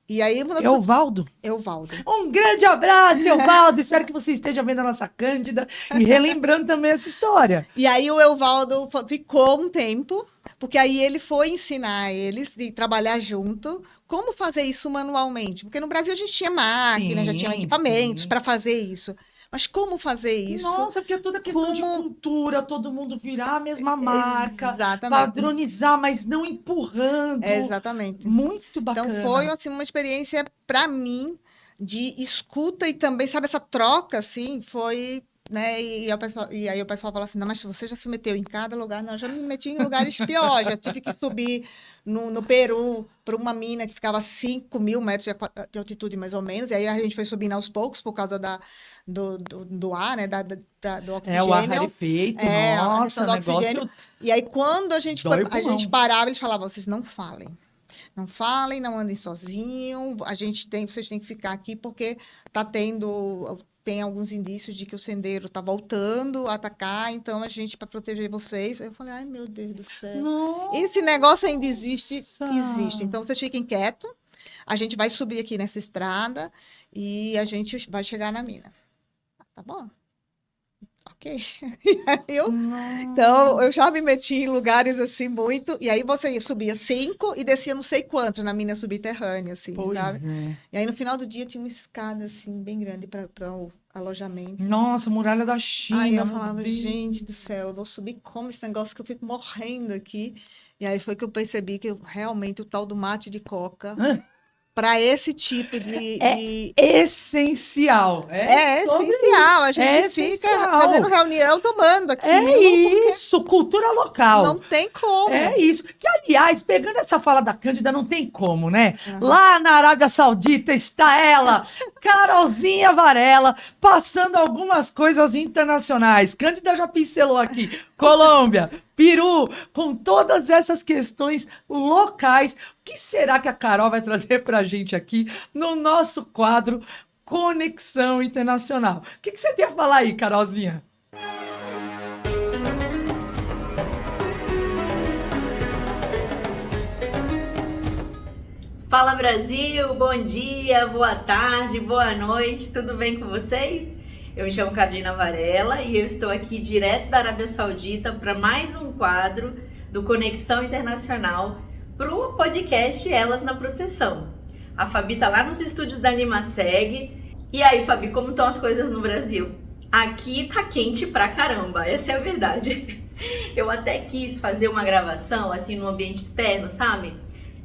E aí, uma das coisas... Evaldo, Evaldo. um grande abraço, Evaldo. Espero que você esteja vendo a nossa Cândida e relembrando também essa história. E aí o Evaldo ficou um tempo, porque aí ele foi ensinar eles e trabalhar junto como fazer isso manualmente. Porque no Brasil a gente tinha máquina, já tinha Sim, equipamentos sim. para fazer isso. Mas como fazer isso? Nossa, porque é toda questão de Como- cultura, todo mundo virar a mesma marca, Exatamente. padronizar, mas não empurrando. Exatamente. Muito bacana. Então foi assim uma experiência para mim de escuta e também, sabe, essa troca assim, foi, né? E aí o pessoal fala assim: "Não, mas você já se meteu em cada lugar?" Não, eu já me meti em lugares piores, já tive que subir no Peru para uma mina que ficava a 5.000 metros de altitude, mais ou menos, e aí a gente foi subindo aos poucos por causa do ar, né? Do É o ar oxigênio. rarefeito, A nossa, questão do oxigênio. negócio E aí, quando a gente dói o a gente pulmão. parava, eles falavam: "Vocês não falem. Não falem, não andem sozinhos. Vocês têm que ficar aqui porque tem alguns indícios de que o sendeiro está voltando a atacar, então a gente, para proteger vocês." Eu falei: "Ai, meu Deus do céu. Nossa. Esse negócio ainda existe?" Existe. Então, vocês fiquem quietos. A gente vai subir aqui nessa estrada e a gente vai chegar na mina. Tá bom? Ok. E aí então, eu já me meti em lugares assim muito. E aí você subia 5 e descia não sei quantos na mina subterrânea, assim, Pois sabe? é. E aí no final do dia tinha uma escada assim, bem grande para o alojamento. Nossa, muralha da China. Aí eu meu falava, Deus. gente do céu, eu vou subir como esse negócio que eu fico morrendo aqui. E aí foi que eu percebi que realmente o tal do mate de coca, para esse tipo de... Essencial. É sobre essencial. A É gente fica essencial. fazendo reunião tomando aquilo. É porque isso, cultura local. não tem como. É isso. Que, aliás, pegando essa fala da Cândida, não tem como, né? Aham. Lá na Arábia Saudita está ela, Carolzinha Varela, passando algumas coisas internacionais. Cândida já pincelou aqui. Colômbia, Peru, com todas essas questões locais. O que será que a Carol vai trazer pra gente aqui no nosso quadro Conexão Internacional? O que você tem a falar aí, Carolzinha? Fala Brasil, bom dia, boa tarde, boa noite, tudo bem com vocês? Eu me chamo Carolina Varela e eu estou aqui direto da Arábia Saudita para mais um quadro do Conexão Internacional para o podcast Elas na Proteção. A Fabi tá lá nos estúdios da Animaseg. E aí, Fabi, como estão as coisas no Brasil? Aqui tá quente pra caramba, essa é a verdade. Eu até quis fazer uma gravação assim no ambiente externo, sabe?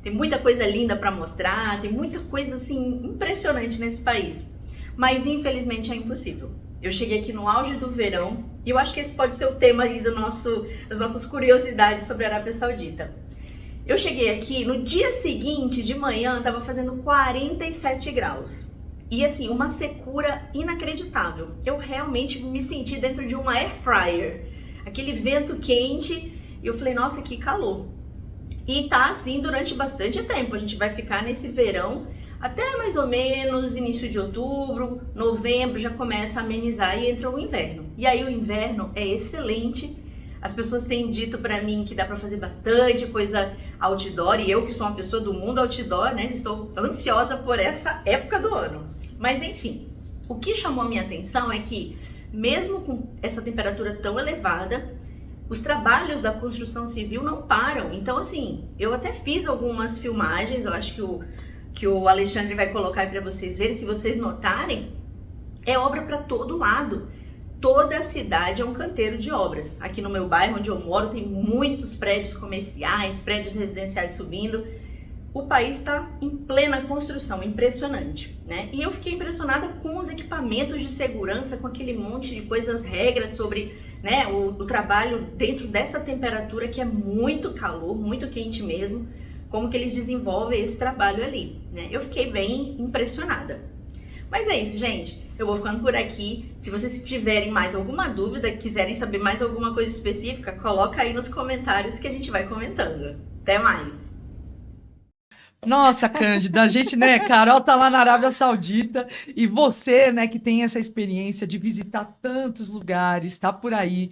Tem muita coisa linda para mostrar, tem muita coisa assim impressionante nesse país. Mas infelizmente é impossível. Eu cheguei aqui no auge do verão e eu acho que esse pode ser o tema aí das nossas curiosidades sobre a Arábia Saudita. Eu cheguei aqui, no dia seguinte de manhã estava fazendo 47 graus. E assim, uma secura inacreditável. Eu realmente me senti dentro de uma air fryer. Aquele vento quente e eu falei, nossa, que calor. E tá assim durante bastante tempo. A gente vai ficar nesse verão até mais ou menos início de outubro, novembro já começa a amenizar e entra o inverno. E aí o inverno é excelente. As pessoas têm dito pra mim que dá pra fazer bastante coisa outdoor. E eu que sou uma pessoa do mundo outdoor, né? Estou ansiosa por essa época do ano. Mas enfim, o que chamou a minha atenção é que mesmo com essa temperatura tão elevada, os trabalhos da construção civil não param. Então, assim, eu até fiz algumas filmagens, eu acho que o Alexandre vai colocar aí para vocês verem. Se vocês notarem, é obra para todo lado. Toda a cidade é um canteiro de obras. Aqui no meu bairro, onde eu moro, tem muitos prédios comerciais, prédios residenciais subindo. o país está em plena construção, impressionante, né? E eu fiquei impressionada com os equipamentos de segurança, com aquele monte de coisas, regras sobre, né, o trabalho dentro dessa temperatura que é muito calor, muito quente mesmo, como que eles desenvolvem esse trabalho ali, né? Eu fiquei bem impressionada. Mas é isso, gente. Eu vou ficando por aqui. Se vocês tiverem mais alguma dúvida, quiserem saber mais alguma coisa específica, coloca aí nos comentários que a gente vai comentando. Até mais! Nossa, Cândida, a gente, né, Carol tá lá na Arábia Saudita e você, né, que tem essa experiência de visitar tantos lugares, tá por aí,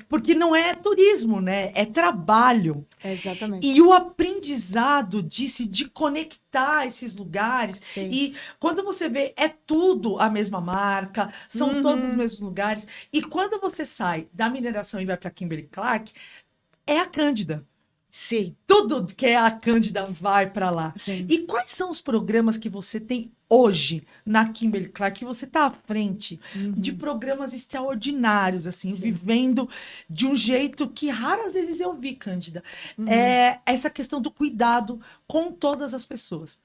porque não é turismo, né, é trabalho. Exatamente. E o aprendizado de conectar esses lugares. Sim. E quando você vê, é tudo a mesma marca, são todos os mesmos lugares. E quando você sai da mineração e vai para Kimberly-Clark, é a Cândida. Sim. Tudo que é a Cândida vai para lá. Sim. E quais são os programas que você tem hoje na Kimberly-Clark, que você está à frente de programas extraordinários, assim, vivendo de um jeito que raras vezes eu vi, Cândida. É essa questão do cuidado com todas as pessoas.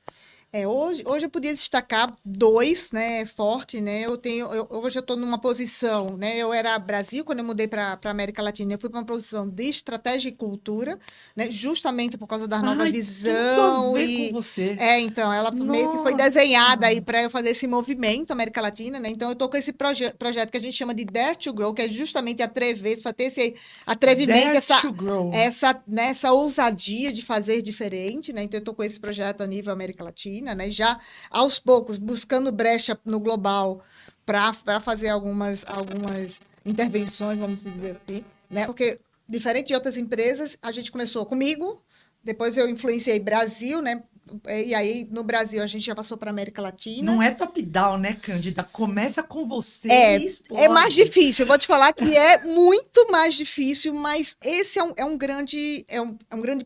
Hoje eu podia destacar dois, né, forte, né, hoje eu estou numa posição, né, eu era Brasil, quando eu mudei para América Latina, eu fui para uma posição de estratégia e cultura, né, justamente por causa da nova visão. Tudo a ver com você. Então, ela meio que foi desenhada aí para eu fazer esse movimento América Latina, né, então eu estou com esse projeto que a gente chama de Dare to Grow, que é justamente atrever, ter esse atrevimento, essa ousadia de fazer diferente, né, então eu estou com esse projeto a nível América Latina, né? Já aos poucos, buscando brecha no global para fazer algumas intervenções, vamos dizer assim, né? Porque, diferente de outras empresas, a gente começou comigo, depois eu influenciei Brasil, né? E aí, no Brasil, a gente já passou para a América Latina. Não é top-down, né, Cândida? Começa com você e explode. É mais difícil. Eu vou te falar que é muito mais difícil, mas esse é um grande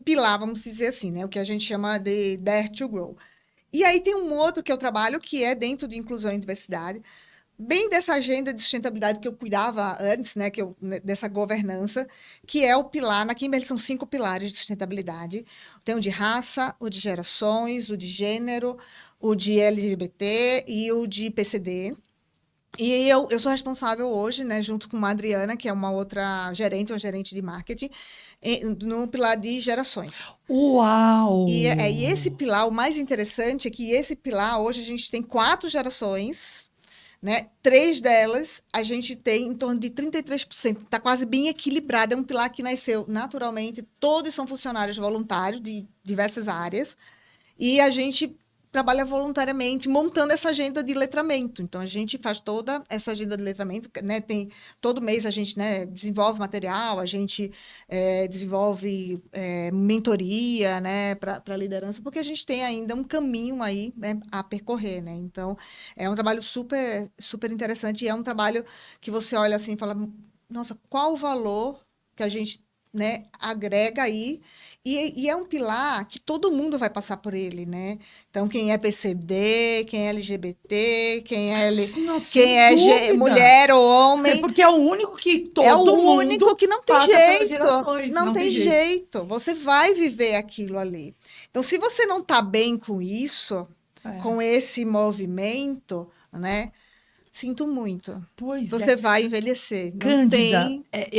pilar, vamos dizer assim, né? O que a gente chama de Dare to Grow. E aí tem um outro que eu trabalho, que é dentro de inclusão e diversidade, bem dessa agenda de sustentabilidade que eu cuidava antes, né, dessa governança, que é o pilar, na Kimberly são 5 pilares de sustentabilidade. Tem o de raça, o de gerações, o de gênero, o de LGBT e o de PCD. E eu sou responsável hoje, né, junto com a Adriana, que é uma outra gerente, uma gerente de marketing, no pilar de gerações. Uau! E esse pilar, o mais interessante é que esse pilar, hoje a gente tem 4 gerações, né? 3 delas a gente tem em torno de 33%, está quase bem equilibrado, é um pilar que nasceu naturalmente, todos são funcionários voluntários de diversas áreas, e a gente trabalha voluntariamente montando essa agenda de letramento. Então, a gente faz toda essa agenda de letramento, né? Todo mês a gente, né, desenvolve material, a gente desenvolve mentoria, né, para a liderança, porque a gente tem ainda um caminho aí, né, a percorrer, né? Então, é um trabalho super, super interessante e é um trabalho que você olha assim e fala, nossa, qual o valor que a gente, né, agrega aí, e é um pilar que todo mundo vai passar por ele, né? Então, quem é PCD, quem é LGBT, quem é mulher ou homem. Porque é o único que todo mundo é o único que não tem jeito. Não tem jeito. Você vai viver aquilo ali. Então, se você não está bem com isso, com esse movimento, né? Sinto muito. Você vai envelhecer. Cândida,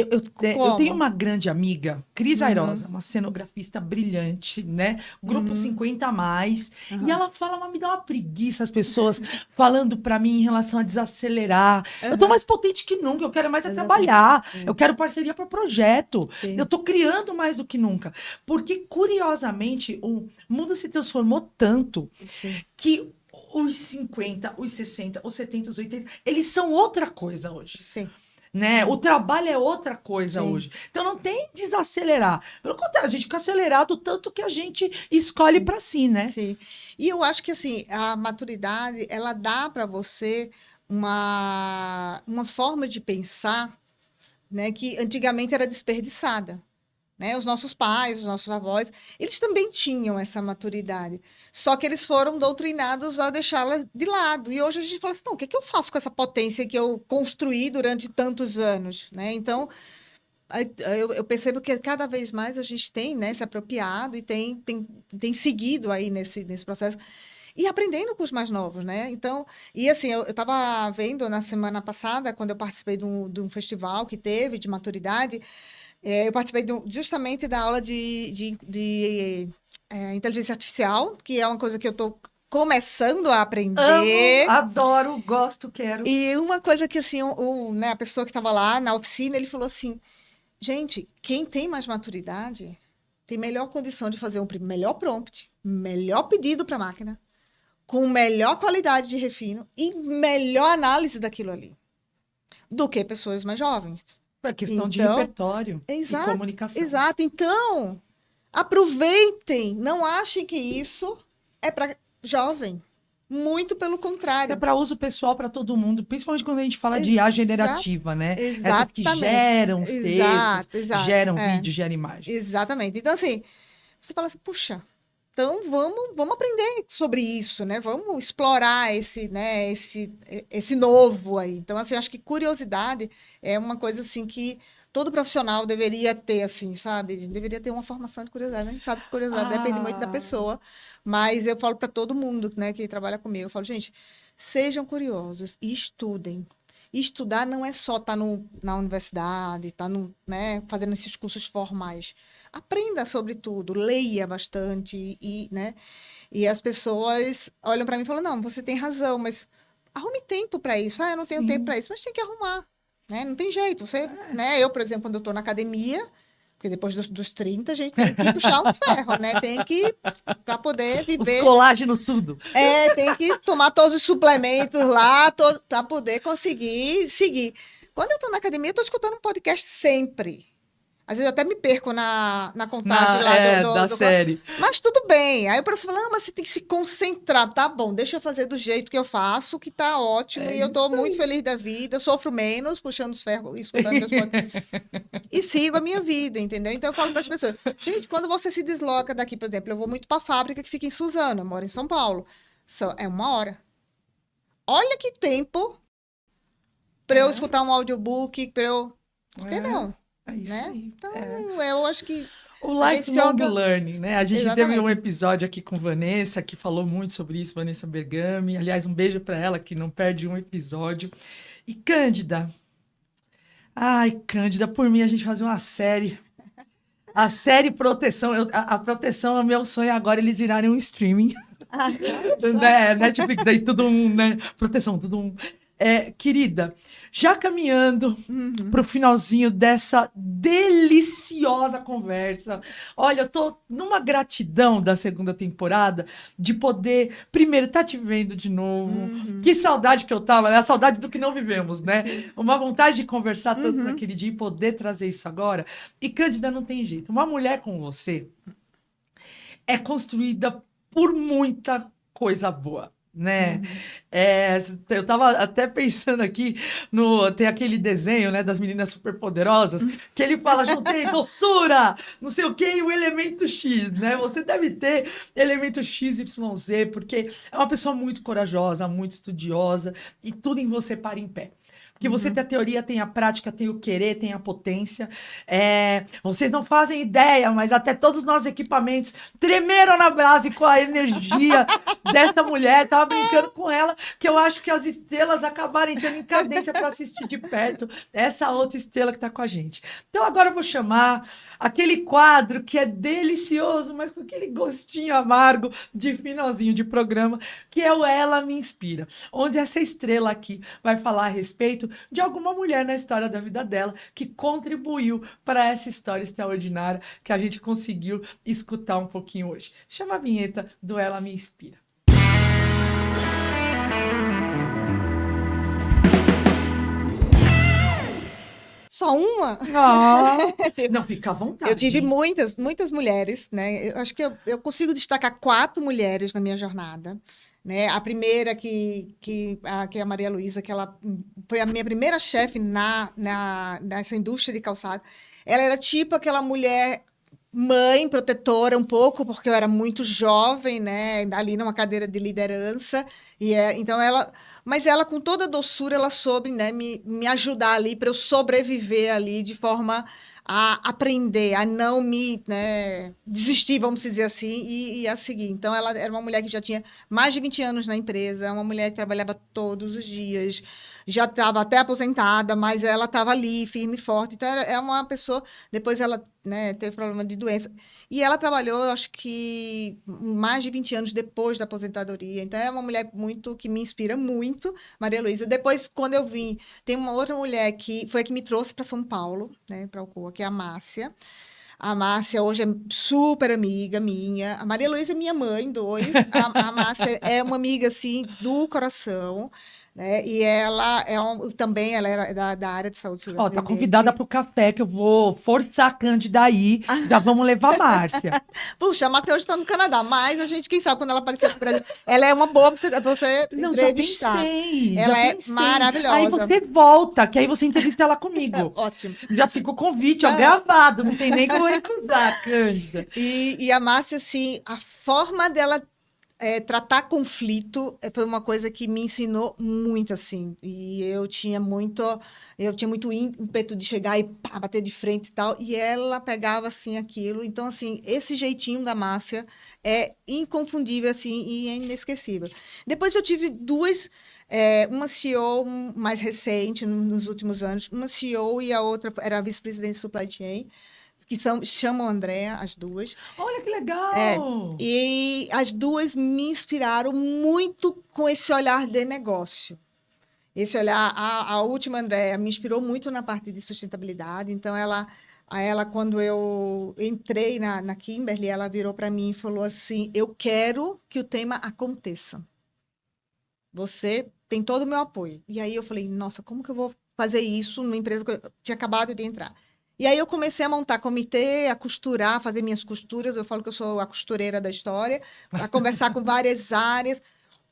eu tenho uma grande amiga, Cris Airosa, uma cenografista brilhante, né? Grupo 50 a mais. E ela fala, mas me dá uma preguiça as pessoas falando pra mim em relação a desacelerar. Eu tô mais potente que nunca, eu quero mais trabalhar. Eu quero parceria para projeto. Eu tô criando mais do que nunca. Porque, curiosamente, o mundo se transformou tanto que os 50, os 60, os 70, os 80, eles são outra coisa hoje. Sim. Né? O trabalho é outra coisa hoje. Então não tem desacelerar. Pelo contrário, a gente fica acelerado tanto que a gente escolhe para si, né? Sim. E eu acho que assim, a maturidade, ela dá para você uma forma de pensar, né, que antigamente era desperdiçada. Né? Os nossos pais, os nossos avós, eles também tinham essa maturidade. Só que eles foram doutrinados a deixá-la de lado. E hoje a gente fala assim, não, o que é que eu faço com essa potência que eu construí durante tantos anos? Né? Então, eu percebo que cada vez mais a gente tem, né, se apropriado e tem seguido aí nesse processo e aprendendo com os mais novos, né? Então, e assim, eu estava vendo na semana passada, quando eu participei de um festival que teve de maturidade, eu participei justamente da aula de inteligência artificial, que é uma coisa que eu estou começando a aprender. Amo, adoro, gosto, quero. E uma coisa que, assim, né, a pessoa que estava lá na oficina, ele falou assim, gente, quem tem mais maturidade tem melhor condição de fazer um melhor prompt, melhor pedido para a máquina, com melhor qualidade de refino e melhor análise daquilo ali, do que pessoas mais jovens. É questão de Então, repertório e comunicação. Exato. Então, aproveitem. Não achem que isso é para jovem. Muito pelo Isso contrário. é para uso pessoal para todo mundo, principalmente quando a gente fala de IA generativa, né? Essas que geram os textos, geram vídeo, geram imagem. Exatamente. Então, assim, você fala assim, puxa, então vamos aprender sobre isso, né? Vamos explorar esse novo aí. Então, assim, acho que curiosidade é uma coisa, assim, que todo profissional deveria ter, assim, sabe? Deveria ter uma formação de curiosidade. A gente sabe que curiosidade depende muito da pessoa, mas eu falo para todo mundo, né, que trabalha comigo, eu falo, gente, sejam curiosos e estudem. E estudar não é só estar na universidade, estar né, fazendo esses cursos formais. Aprenda sobre tudo, leia bastante, né? E as pessoas olham para mim e falam, não, você tem razão, mas arrume tempo para isso. Eu não tenho tempo para isso, mas tem que arrumar. Né? Não tem jeito. Né? Eu, por exemplo, quando eu estou na academia, porque depois dos 30, a gente tem que puxar uns ferros, né? Tem que, para poder viver... Os colágenos, tudo. Tem que tomar todos os suplementos lá, para poder conseguir seguir. Quando eu estou na academia, eu estou escutando um podcast sempre. Às vezes eu até me perco na contagem lá da série. Mas tudo bem. Aí o professor fala, mas você tem que se concentrar. Tá bom, deixa eu fazer do jeito que eu faço, que tá ótimo. E eu tô muito feliz da vida, sofro menos, puxando os ferros, escutando meus podcasts. E sigo a minha vida, entendeu? Então eu falo para as pessoas, gente, quando você se desloca daqui, por exemplo, eu vou muito para a fábrica que fica em Suzano, eu moro em São Paulo. É 1 hora. Olha que tempo para eu escutar um audiobook, para eu... Por que não? É isso né? aí. Então, eu acho que o lifelong learning, né? A gente Exatamente. teve um episódio aqui com Vanessa, que falou muito sobre isso, Vanessa Bergami. Aliás, um beijo para ela, que não perde um episódio. E Cândida. Ai, Cândida, por mim a gente fazia uma série. A série Proteção. A Proteção é meu sonho agora, eles virarem um streaming. Né? Netflix, aí tudo né? Proteção, tudo querida, já caminhando para o finalzinho dessa deliciosa conversa. Olha, eu tô numa gratidão da segunda temporada de poder, primeiro, estar te vendo de novo. Que saudade que eu tava, né? A saudade do que não vivemos, né? Sim. Uma vontade de conversar tanto naquele dia e poder trazer isso agora. E Cândida, não tem jeito. Uma mulher com você é construída por muita coisa boa. Né? Eu tava até pensando aqui tem aquele desenho, né, das meninas superpoderosas que ele fala, juntei doçura, não sei o que, e o elemento X, né? Você deve ter elemento XYZ, porque é uma pessoa muito corajosa, muito estudiosa e tudo em você para em pé. Porque você tem a teoria, tem a prática, tem o querer, tem a potência. Vocês não fazem ideia, mas até todos os nossos equipamentos tremeram na base com a energia dessa mulher. Tava brincando com ela, que eu acho que as estrelas acabaram entrando em cadência para assistir de perto essa outra estrela que está com a gente. Então agora eu vou chamar aquele quadro que é delicioso, mas com aquele gostinho amargo de finalzinho de programa, que é o Ela Me Inspira, onde essa estrela aqui vai falar a respeito de alguma mulher na história da vida dela que contribuiu para essa história extraordinária que a gente conseguiu escutar um pouquinho hoje. Chama a vinheta do Ela Me Inspira. Só uma? Não, fica à vontade. Eu tive muitas mulheres, né? Eu acho que eu consigo destacar 4 mulheres na minha jornada. Né? A primeira, que é a Maria Luísa, que ela foi a minha primeira chefe nessa indústria de calçado. Ela era tipo aquela mulher mãe, protetora um pouco, porque eu era muito jovem, né? Ali numa cadeira de liderança. Então mas ela, com toda a doçura, ela soube, né, me ajudar ali para eu sobreviver ali de forma a aprender, a não me, né, desistir, vamos dizer assim, e a seguir. Então, ela era uma mulher que já tinha mais de 20 anos na empresa, uma mulher que trabalhava todos os dias, já estava até aposentada, mas ela estava ali, firme e forte. Então, é uma pessoa... Depois ela, né, teve problema de doença. E ela trabalhou, eu acho que mais de 20 anos depois da aposentadoria. Então, é uma mulher muito que me inspira muito, Maria Luísa. Depois, quando eu vim, tem uma outra mulher que foi a que me trouxe para São Paulo, né, para Alcoa, que é a Márcia. A Márcia hoje é super amiga minha. A Maria Luísa é minha mãe, dois. A Márcia é uma amiga, assim, do coração, né? E ela também ela era da área de saúde e segurança Ó, do tá ambiente. convidada pro café, que eu vou forçar a Cândida aí. Já vamos levar a Márcia. Puxa, a Márcia hoje está no Canadá, mas a gente, quem sabe, quando ela aparecer no Brasil, ela é uma boa para você Não, já entrevistar. pensei, Ela já é pensei. maravilhosa. Aí você volta, que aí você entrevista ela comigo. Ótimo. Já fica o convite, ó, gravado, não tem nem como recusar, Cândida. E a Márcia, assim, a forma dela tratar conflito foi uma coisa que me ensinou muito, assim. E eu tinha muito ímpeto de chegar e pá, bater de frente e tal. E ela pegava, assim, aquilo. Então, assim, esse jeitinho da Márcia é inconfundível, assim, e é inesquecível. Depois eu tive duas, uma CEO mais recente, nos últimos anos, uma CEO e a outra era a vice-presidente de supply chain, que chamam Andréa, as duas. Olha que legal! E as duas me inspiraram muito com esse olhar de negócio. Esse olhar, a última Andréa me inspirou muito na parte de sustentabilidade. Então, ela, quando eu entrei na Kimberly, ela virou para mim e falou assim: eu quero que o tema aconteça. Você tem todo o meu apoio. E aí eu falei: nossa, como que eu vou fazer isso numa empresa que eu tinha acabado de entrar? E aí eu comecei a montar comitê, a costurar, a fazer minhas costuras. Eu falo que eu sou a costureira da história, a conversar com várias áreas.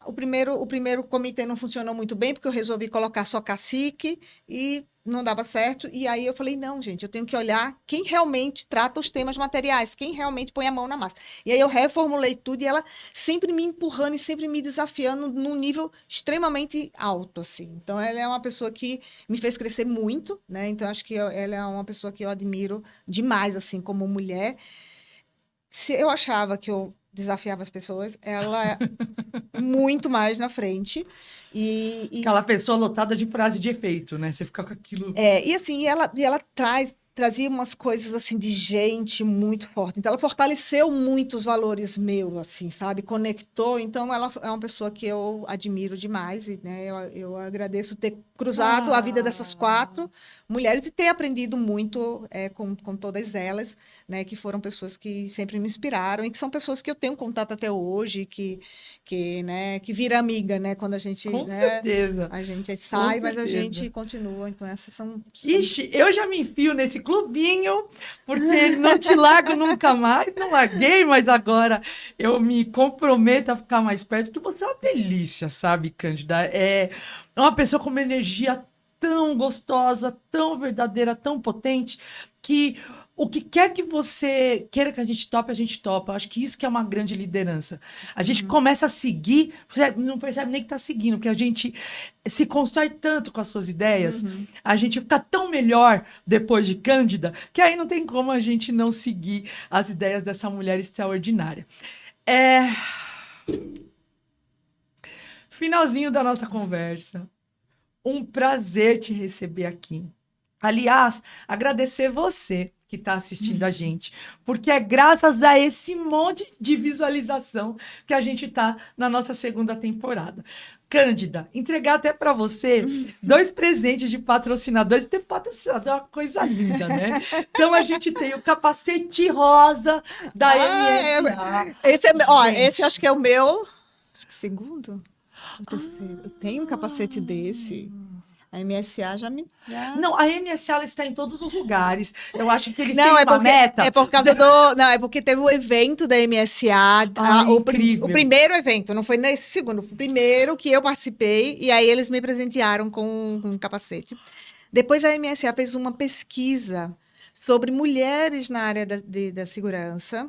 O primeiro comitê não funcionou muito bem, porque eu resolvi colocar só cacique e não dava certo. E aí eu falei, não, gente, eu tenho que olhar quem realmente trata os temas materiais, quem realmente põe a mão na massa. E aí eu reformulei tudo e ela sempre me empurrando e sempre me desafiando num nível extremamente alto, assim. Então, ela é uma pessoa que me fez crescer muito, né? Então, acho que ela é uma pessoa que eu admiro demais, assim, como mulher. Se eu achava que eu desafiava as pessoas, ela é muito mais na frente. Aquela pessoa lotada de frase de efeito, né? Você fica com aquilo... E assim, ela trazia umas coisas assim de gente muito forte. Então, ela fortaleceu muito os valores meus, assim, sabe? Conectou. Então, ela é uma pessoa que eu admiro demais. E, né, eu agradeço ter cruzado a vida dessas 4 mulheres e ter aprendido muito com todas elas, né? Que foram pessoas que sempre me inspiraram e que são pessoas que eu tenho contato até hoje, né, que vira amiga, né? Quando a gente, Com né, certeza. a gente sai, Com mas a certeza. gente continua. Então, essas são... Ixi, eu já me enfio nesse clubinho, porque não te largo nunca mais, não larguei, mas agora eu me comprometo a ficar mais perto, que você é uma delícia, sabe, Cândida? É uma pessoa com uma energia tão gostosa, tão verdadeira, tão potente, que o que quer que você queira que a gente topa. Eu acho que isso que é uma grande liderança. A gente começa a seguir, você não percebe nem que está seguindo, porque a gente se constrói tanto com as suas ideias, a gente fica tão melhor depois de Cândida, que aí não tem como a gente não seguir as ideias dessa mulher extraordinária. Finalzinho da nossa conversa. Um prazer te receber aqui. Aliás, agradecer você que está assistindo a gente, porque é graças a esse monte de visualização que a gente está na nossa segunda temporada. Cândida, entregar até para você 2 presentes de patrocinadores. Ter patrocinador é uma coisa linda, né? Então, a gente tem o capacete rosa da MSA. Esse acho que é o meu... Acho que segundo? O terceiro. Eu tenho um capacete desse. A MSA já me... Não, a MSA ela está em todos os lugares. Eu acho que eles Não, têm uma meta. É por causa Não, é porque teve o evento da MSA. Incrível. O primeiro evento, não foi nesse segundo. Foi o primeiro que eu participei. E aí eles me presentearam com um capacete. Depois a MSA fez uma pesquisa sobre mulheres na área da segurança.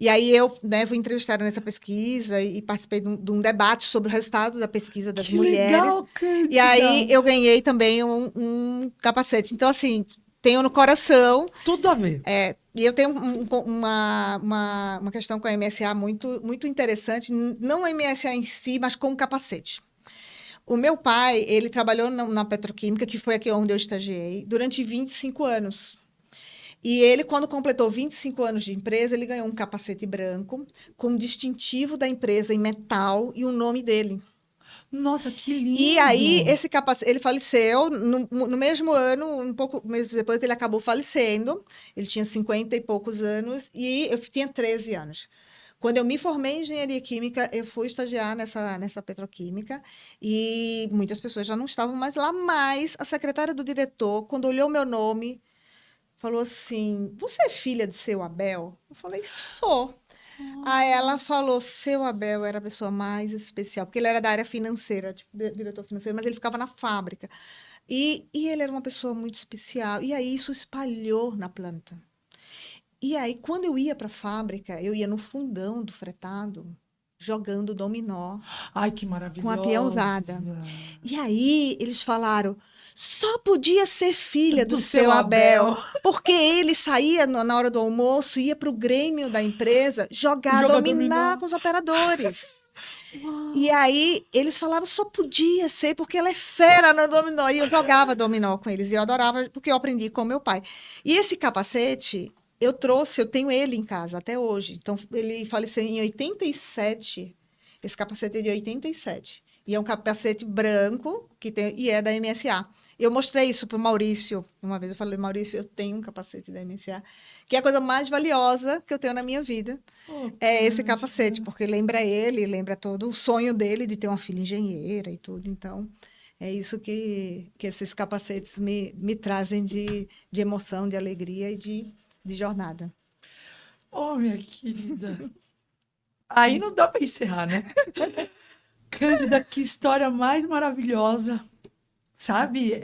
E aí eu, né, fui entrevistada nessa pesquisa e participei de um debate sobre o resultado da pesquisa das mulheres. Legal, Cândida. E aí eu ganhei também um capacete. Então, assim, tenho no coração. Tudo a ver. E eu tenho uma questão com a MSA muito, muito interessante, não a MSA em si, mas com o capacete. O meu pai, ele trabalhou na petroquímica, que foi aqui onde eu estagiei, durante 25 anos. E ele, quando completou 25 anos de empresa, ele ganhou um capacete branco com o distintivo da empresa em metal e o nome dele. Nossa, que lindo! E aí, esse capacete, ele faleceu no mesmo ano, um pouco meses depois, ele acabou falecendo. Ele tinha 50 e poucos anos e eu tinha 13 anos. Quando eu me formei em engenharia química, eu fui estagiar nessa petroquímica e muitas pessoas já não estavam mais lá, mas a secretária do diretor, quando olhou meu nome, falou assim, você é filha de seu Abel? Eu falei, sou. Aí ela falou, seu Abel era a pessoa mais especial, porque ele era da área financeira, tipo, diretor financeiro, mas ele ficava na fábrica. E ele era uma pessoa muito especial. E aí isso espalhou na planta. E aí, quando eu ia para a fábrica, eu ia no fundão do fretado, jogando dominó. Ai, que maravilhoso. Com a peãozada. E aí, eles falaram, só podia ser filha do seu Abel, porque ele saía na hora do almoço, ia para o Grêmio da empresa, jogar dominó com os operadores. Uau. E aí, eles falavam, só podia ser, porque ela é fera no dominó. E eu jogava dominó com eles, e eu adorava, porque eu aprendi com meu pai. E esse capacete... eu tenho ele em casa até hoje. Então, ele faleceu em 87. Esse capacete é de 87. E é um capacete branco, e é da MSA. Eu mostrei isso para o Maurício. Uma vez eu falei, Maurício, eu tenho um capacete da MSA, que é a coisa mais valiosa que eu tenho na minha vida. É esse capacete, porque lembra ele, lembra todo o sonho dele de ter uma filha engenheira e tudo. Então, é isso que esses capacetes me trazem de emoção, de alegria e de jornada. Oh, minha querida. Aí não dá para encerrar, né? Cândida, que história mais maravilhosa. Sabe?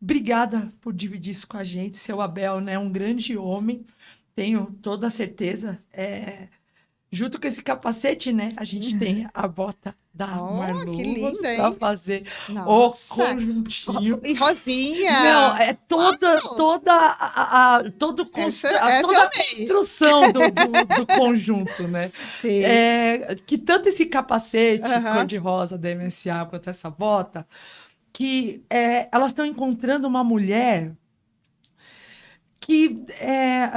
Obrigada por dividir isso com a gente. Seu Abel, né? Um grande homem. Tenho toda a certeza. Junto com esse capacete, né? A gente tem a bota da Marlu para fazer o conjuntinho. E rosinha. Não, é toda a construção do conjunto, né? Sim. Que tanto esse capacete cor-de-rosa da MSA quanto essa bota, que elas estão encontrando uma mulher que,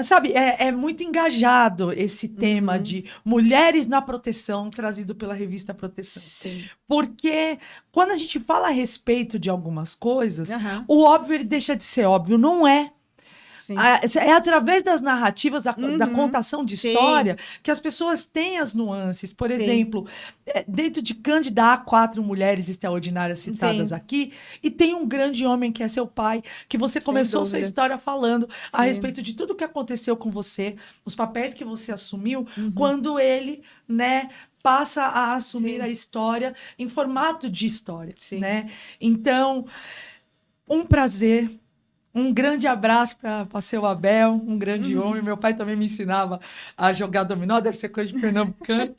sabe, é muito engajado esse tema de mulheres na proteção, trazido pela revista Proteção. Sim. Porque quando a gente fala a respeito de algumas coisas, o óbvio ele deixa de ser óbvio, não é? É através das narrativas, da contação de história, que as pessoas têm as nuances. Por exemplo, dentro de Cândida há 4 mulheres extraordinárias citadas aqui, e tem um grande homem que é seu pai, que você começou sua história falando a respeito de tudo que aconteceu com você, os papéis que você assumiu, quando ele, né, passa a assumir a história em formato de história, né? Então, um prazer. Um grande abraço para seu Abel, um grande homem. Meu pai também me ensinava a jogar dominó, deve ser coisa de pernambucano,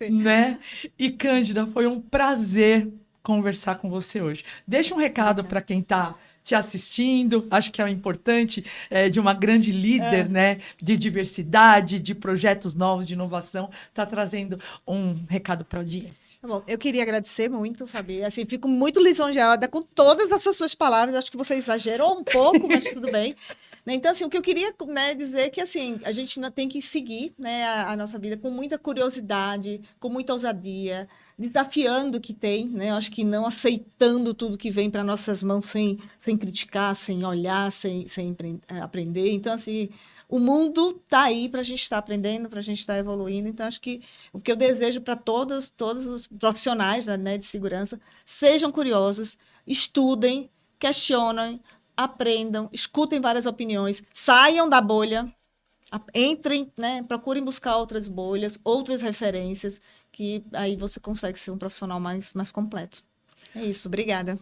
né? E Cândida, foi um prazer conversar com você hoje. Deixa um recado para quem está te assistindo, acho que é o importante, de uma grande líder, né, de diversidade, de projetos novos, de inovação, está trazendo um recado para a audiência. Tá bom, eu queria agradecer muito, Fabi. Assim, fico muito lisonjeada com todas essas suas palavras. Acho que você exagerou um pouco, mas tudo bem. Então, assim, o que eu queria, né, dizer é que assim, a gente tem que seguir, né, a nossa vida com muita curiosidade, com muita ousadia, desafiando o que tem, né? Eu acho que não aceitando tudo que vem para nossas mãos sem criticar, sem olhar, sem aprender. Então, assim, o mundo está aí para a gente estar aprendendo, para a gente estar evoluindo. Então, acho que o que eu desejo para todos os profissionais, né, de segurança, sejam curiosos, estudem, questionem, aprendam, escutem várias opiniões, saiam da bolha, entrem, né, procurem buscar outras bolhas, outras referências, que aí você consegue ser um profissional mais completo. É isso, obrigada.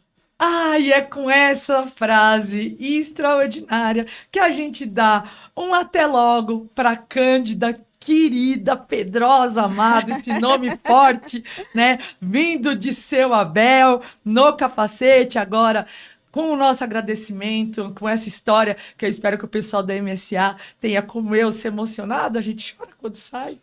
E é com essa frase extraordinária que a gente dá um até logo para Cândida, querida, Pedrosa, amada, esse nome forte, né? Vindo de seu Abel, no capacete, agora com o nosso agradecimento, com essa história que eu espero que o pessoal da MSA tenha, como eu, se emocionado. A gente chora quando sai,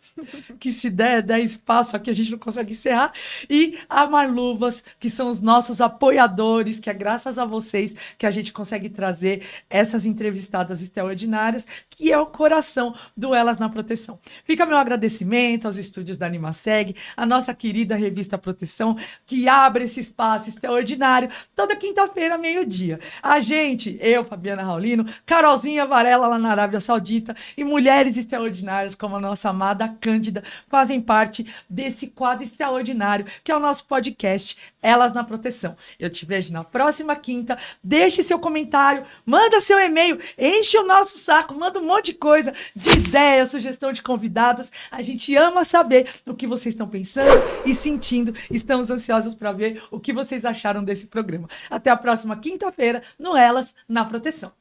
que se der espaço aqui a gente não consegue encerrar. E a Marluvas, que são os nossos apoiadores, que é graças a vocês que a gente consegue trazer essas entrevistadas extraordinárias, que é o coração do Elas na Proteção. Fica meu agradecimento aos estúdios da Animaseg, a nossa querida revista Proteção, que abre esse espaço extraordinário toda quinta-feira, meio-dia. A gente, eu, Fabiana Raulino, Carolzinha Varela lá na Arábia Saudita e mulheres extraordinárias como a nossa amada Cândida fazem parte desse quadro extraordinário que é o nosso podcast Elas na Proteção. Eu te vejo na próxima quinta. Deixe seu comentário, manda seu e-mail, enche o nosso saco, manda um monte de coisa, de ideia, sugestão de convidadas. A gente ama saber o que vocês estão pensando e sentindo. Estamos ansiosos para ver o que vocês acharam desse programa. Até a próxima quinta-feira no Elas na Proteção.